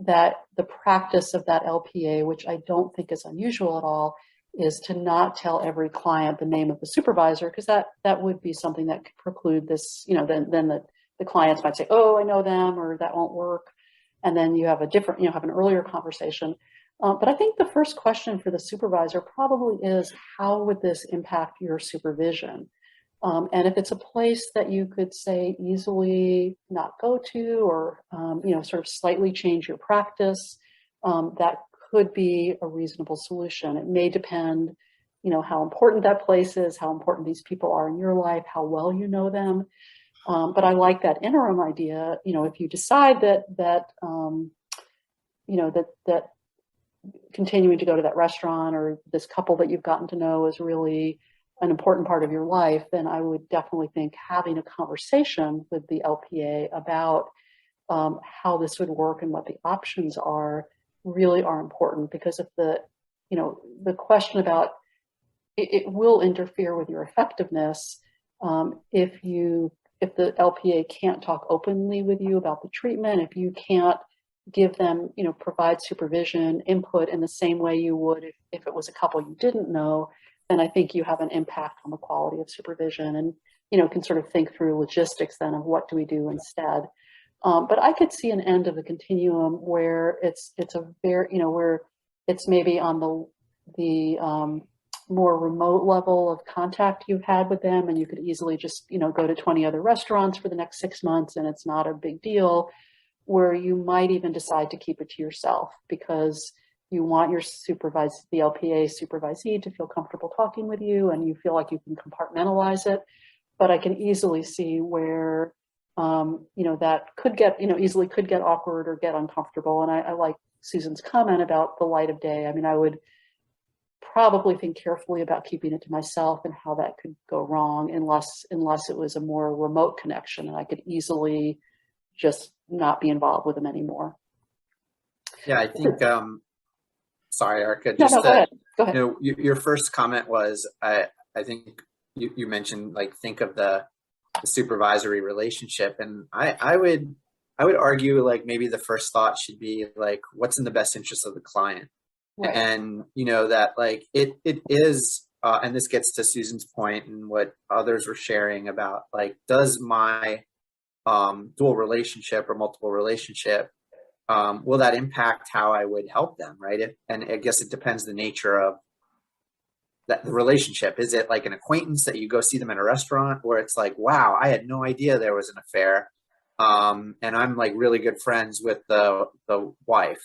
that the practice of that LPA, which I don't think is unusual at all, is to not tell every client the name of the supervisor, because that would be something that could preclude this, you know, then the clients might say, oh, I know them, or that won't work. And then you have a different, you know, have an earlier conversation. But I think the first question for the supervisor probably is, how would this impact your supervision? And if it's a place that you could say easily not go to, or, you know, sort of slightly change your practice, that could be a reasonable solution. It may depend, you know, how important that place is, how important these people are in your life, how well you know them. But I like that interim idea. You know, if you decide that you know, that continuing to go to that restaurant, or this couple that you've gotten to know is really an important part of your life, then I would definitely think having a conversation with the LPA about how this would work and what the options are really are important. Because if the question about it will interfere with your effectiveness if the LPA can't talk openly with you about the treatment, if you can't give them, provide supervision input in the same way you would if it was a couple you didn't know, then I think you have an impact on the quality of supervision, and can sort of think through logistics then of what do we do instead. But I could see an end of the continuum where it's a very, where it's maybe on the more remote level of contact you've had with them, and you could easily just, go to 20 other restaurants for the next 6 months and it's not a big deal, where you might even decide to keep it to yourself because you want your the LPA supervisee to feel comfortable talking with you and you feel like you can compartmentalize it. But I can easily see where that could get, easily could get awkward or get uncomfortable. And I like Susan's comment about the light of day. I mean, I would probably think carefully about keeping it to myself and how that could go wrong unless it was a more remote connection and I could easily just not be involved with them anymore. Yeah, I think, sorry, Erica, Go ahead. Your first comment was, I think you mentioned, like, think of the supervisory relationship. And I would argue, like, maybe the first thought should be like, what's in the best interest of the client? Right. And, that like it is, and this gets to Susan's point and what others were sharing about, like, does my dual relationship or multiple relationship, will that impact how I would help them, right? And I guess it depends the nature of the relationship. Is it like an acquaintance that you go see them in a restaurant, or it's like, wow, I had no idea there was an affair, and I'm like really good friends with the wife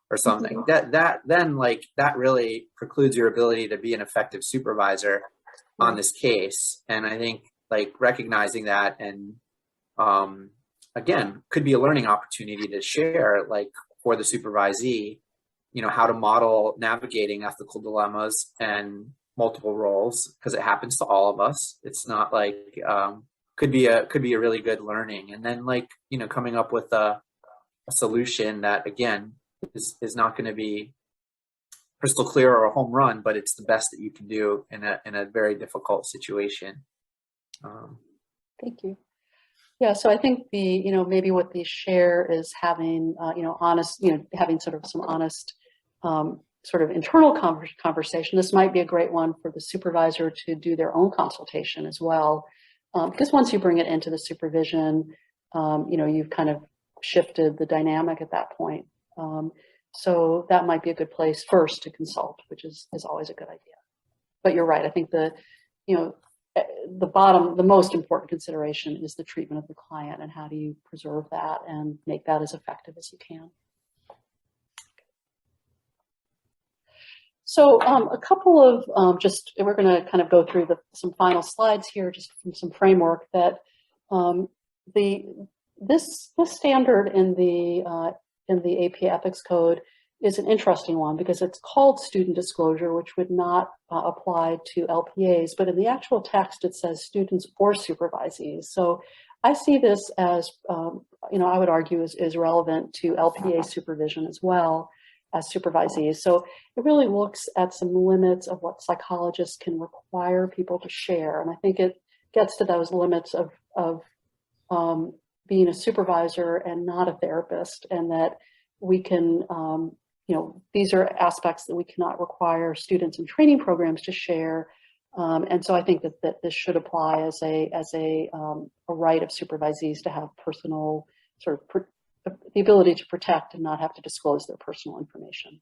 or something? That really precludes your ability to be an effective supervisor on this case. And I think, like, recognizing that, and again, could be a learning opportunity to share, like, for the supervisee, how to model navigating ethical dilemmas and multiple roles, because it happens to all of us. It's not like, could be a really good learning. And then, like, coming up with a solution that, again, is not going to be crystal clear or a home run, but it's the best that you can do in a very difficult situation. Thank you. Yeah, so I think maybe what they share is having, honest, having sort of some honest sort of internal conversation. This might be a great one for the supervisor to do their own consultation as well. Because once you bring it into the supervision, you've kind of shifted the dynamic at that point. So that might be a good place first to consult, which is always a good idea. But you're right. I think the most important consideration is the treatment of the client, and how do you preserve that and make that as effective as you can. So a couple of we're going to kind of go through some final slides here, just from some framework that this standard in the APA Ethics Code is an interesting one, because it's called student disclosure, which would not apply to LPAs, but in the actual text it says students or supervisees. So I see this as, I would argue is relevant to LPA supervision as well as supervisees. So it really looks at some limits of what psychologists can require people to share. And I think it gets to those limits of being a supervisor and not a therapist, and that we can, these are aspects that we cannot require students in training programs to share. And so I think that this should apply as a right of supervisees to have personal the ability to protect and not have to disclose their personal information.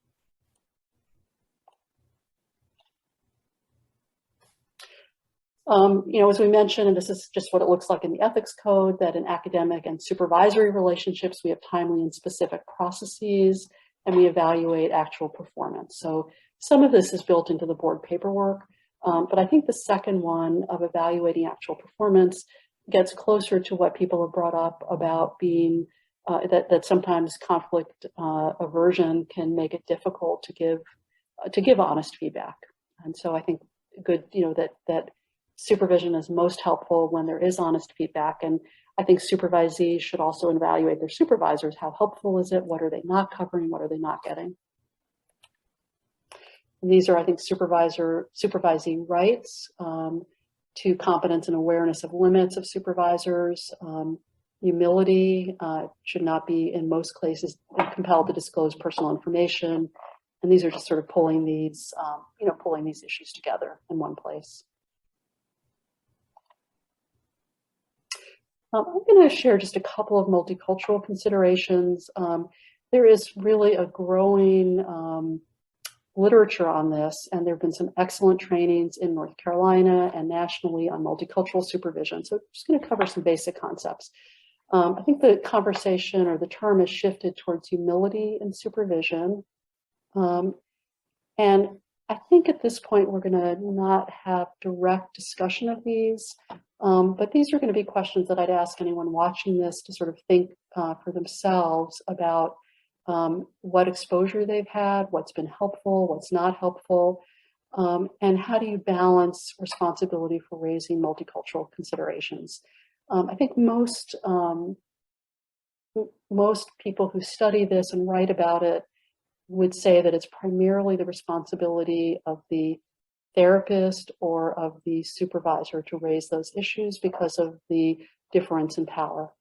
As we mentioned, and this is just what it looks like in the ethics code, that in academic and supervisory relationships, we have timely and specific processes, and we evaluate actual performance. So some of this is built into the board paperwork, but I think the second one of evaluating actual performance gets closer to what people have brought up about being that sometimes conflict aversion can make it difficult to give honest feedback. And so I think good, that supervision is most helpful when there is honest feedback. And I think supervisees should also evaluate their supervisors. How helpful is it? What are they not covering? What are they not getting? And these are, I think, supervisee rights to competence and awareness of limits of supervisors. Humility should not be, in most cases, compelled to disclose personal information. And these are just sort of pulling these issues together in one place. I'm going to share just a couple of multicultural considerations. There is really a growing literature on this, and there have been some excellent trainings in North Carolina and nationally on multicultural supervision. So I'm just going to cover some basic concepts. I think the conversation or the term has shifted towards humility in supervision. And I think at this point, we're going to not have direct discussion of these, but these are going to be questions that I'd ask anyone watching this to sort of think for themselves about what exposure they've had, what's been helpful, what's not helpful, and how do you balance responsibility for raising multicultural considerations. I think most people who study this and write about it would say that it's primarily the responsibility of the therapist or of the supervisor to raise those issues because of the difference in power.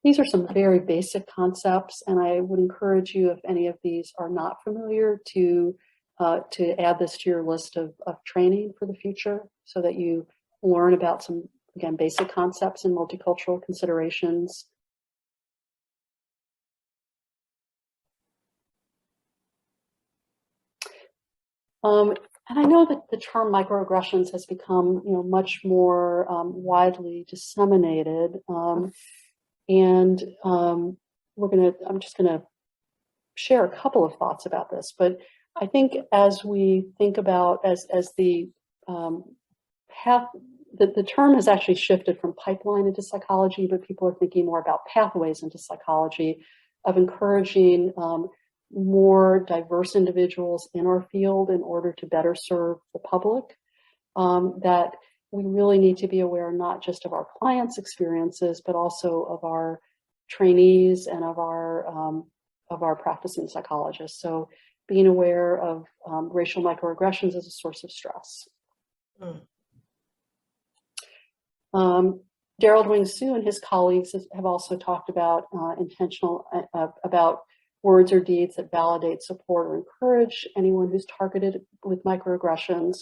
These are some very basic concepts, and I would encourage you, if any of these are not familiar, to add this to your list of training for the future so that you learn about some, again, basic concepts in multicultural considerations. And I know that the term microaggressions has become, much more widely disseminated. I'm just going to share a couple of thoughts about this. But I think as we think about as the path, the term has actually shifted from pipeline into psychology, but people are thinking more about pathways into psychology, of encouraging more diverse individuals in our field in order to better serve the public. That we really need to be aware not just of our clients' experiences, but also of our trainees and of our practicing psychologists. So being aware of racial microaggressions as a source of stress. Daryl Wing-Sue and his colleagues have also talked about about words or deeds that validate, support, or encourage anyone who's targeted with microaggressions.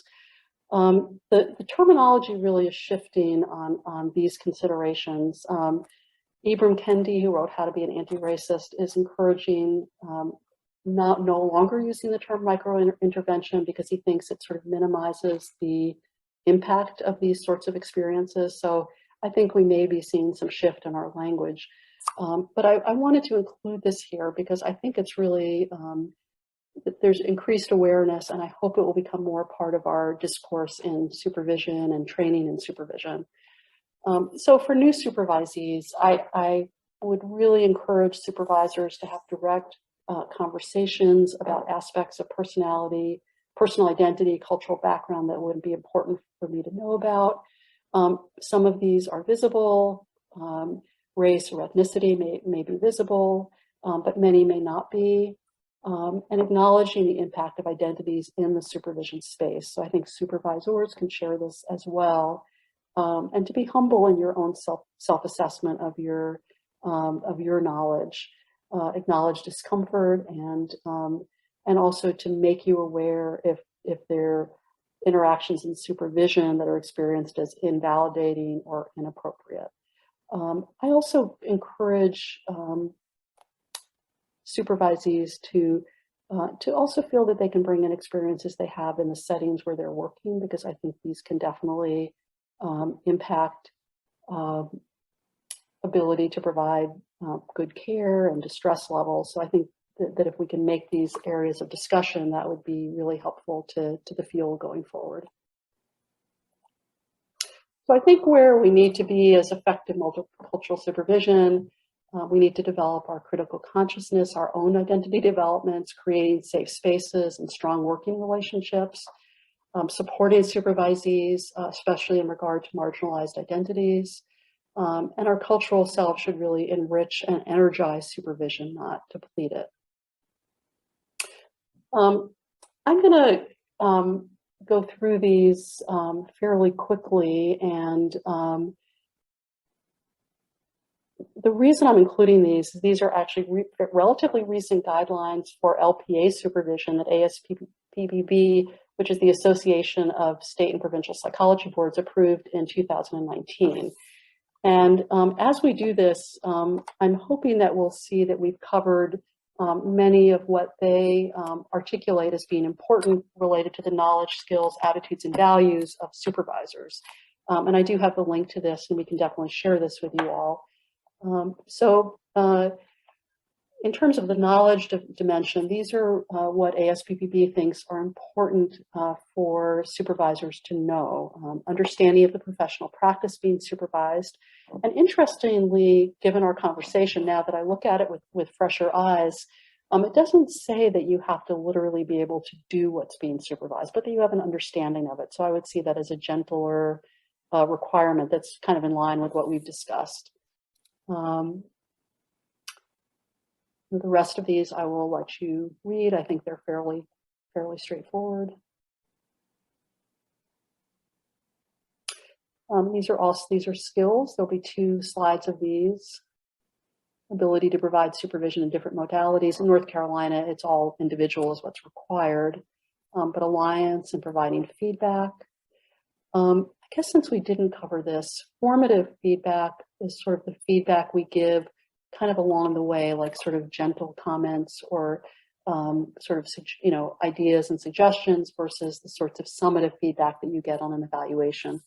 The terminology really is shifting on these considerations. Ibram Kendi, who wrote How to Be an Anti-Racist, is encouraging no longer using the term micro-intervention because he thinks it sort of minimizes the impact of these sorts of experiences. So I think we may be seeing some shift in our language. But I wanted to include this here because I think it's really, there's increased awareness, and I hope it will become more part of our discourse in supervision and training in supervision. So for new supervisees, I would really encourage supervisors to have direct conversations about aspects of personality, personal identity, cultural background that would be important for me to know about. Some of these are visible. Race or ethnicity may be visible, but many may not be. And acknowledging the impact of identities in the supervision space. So I think supervisors can share this as well. And to be humble in your own self-assessment of your knowledge, acknowledge discomfort, and also to make you aware if there are interactions in supervision that are experienced as invalidating or inappropriate. I also encourage supervisees to also feel that they can bring in experiences they have in the settings where they're working, because I think these can definitely impact ability to provide good care and distress levels. So I think that if we can make these areas of discussion, that would be really helpful to the field going forward. So I think where we need to be as effective multicultural supervision, we need to develop our critical consciousness, our own identity developments, creating safe spaces and strong working relationships, supporting supervisees, especially in regard to marginalized identities. And our cultural self should really enrich and energize supervision, not deplete it. I'm going to go through these fairly quickly, and the reason I'm including these are actually relatively recent guidelines for LPA supervision that ASPPB, which is the Association of State and Provincial Psychology Boards, approved in 2019. And as we do this, I'm hoping that we'll see that we've covered many of what they articulate as being important related to the knowledge, skills, attitudes, and values of supervisors. And I do have the link to this, and we can definitely share this with you all. In terms of the knowledge dimension, these are what ASPPB thinks are important for supervisors to know. Understanding of the professional practice being supervised. And interestingly, given our conversation, now that I look at it with fresher eyes, it doesn't say that you have to literally be able to do what's being supervised, but that you have an understanding of it. So I would see that as a gentler requirement that's kind of in line with what we've discussed. The rest of these I will let you read. I think they're fairly straightforward. These are skills. There'll be 2 slides of these. Ability to provide supervision in different modalities. In North Carolina, it's all individual is what's required, but alliance and providing feedback. I guess since we didn't cover this, formative feedback is sort of the feedback we give kind of along the way, like sort of gentle comments or sort of, ideas and suggestions versus the sorts of summative feedback that you get on an evaluation.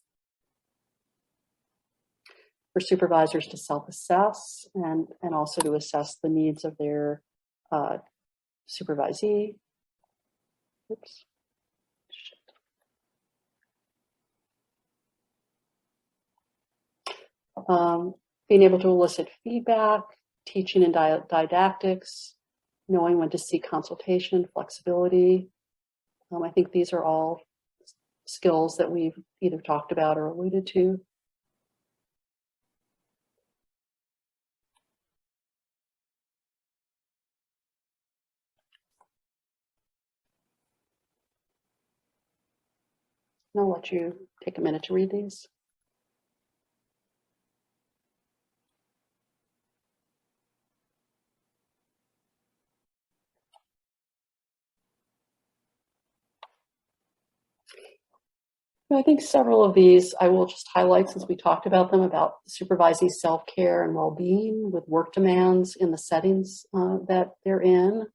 For supervisors to self-assess and also to assess the needs of their supervisee. Oops. Being able to elicit feedback, teaching and didactics, knowing when to seek consultation, flexibility. I think these are all skills that we've either talked about or alluded to. And I'll let you take a minute to read these. I think several of these I will just highlight since we talked about them, about supervisee self-care and well-being with work demands in the settings that they're in,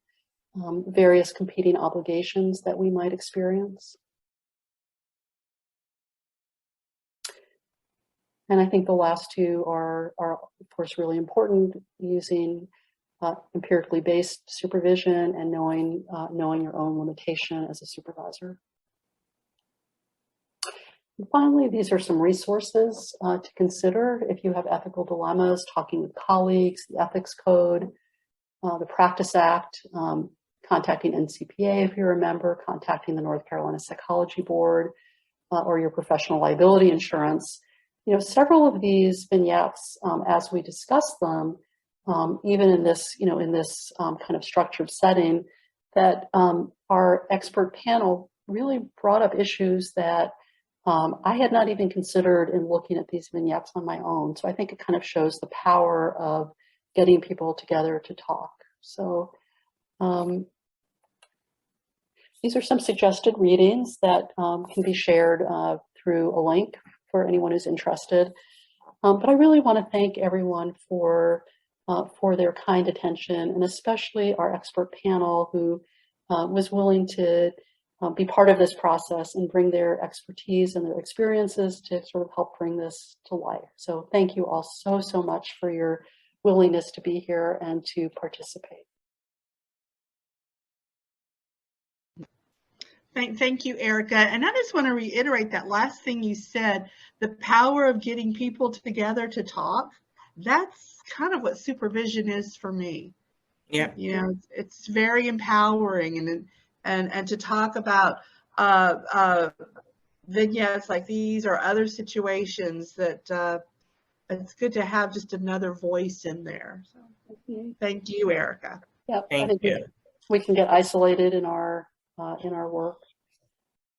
various competing obligations that we might experience. And I think the last 2 are of course, really important, using empirically based supervision and knowing your own limitation as a supervisor. And finally, these are some resources to consider if you have ethical dilemmas, talking with colleagues, the ethics code, the Practice Act, contacting NCPA if you're a member, contacting the North Carolina Psychology Board, or your professional liability insurance. Several of these vignettes, as we discuss them, even in this, kind of structured setting, that our expert panel really brought up issues that I had not even considered in looking at these vignettes on my own. So I think it kind of shows the power of getting people together to talk. So these are some suggested readings that can be shared through a link for anyone who's interested. But I really want to thank everyone for their kind attention, and especially our expert panel who was willing to be part of this process and bring their expertise and their experiences to sort of help bring this to life. So thank you all so much for your willingness to be here and to participate. Thank you, Erica. And I just want to reiterate that last thing you said, the power of getting people together to talk. That's kind of what supervision is for me. Yeah. You know, it's very empowering, and to talk about vignettes like these or other situations that it's good to have just another voice in there. So thank you, Erica. Yep, I Thank think you. we can get isolated in our work.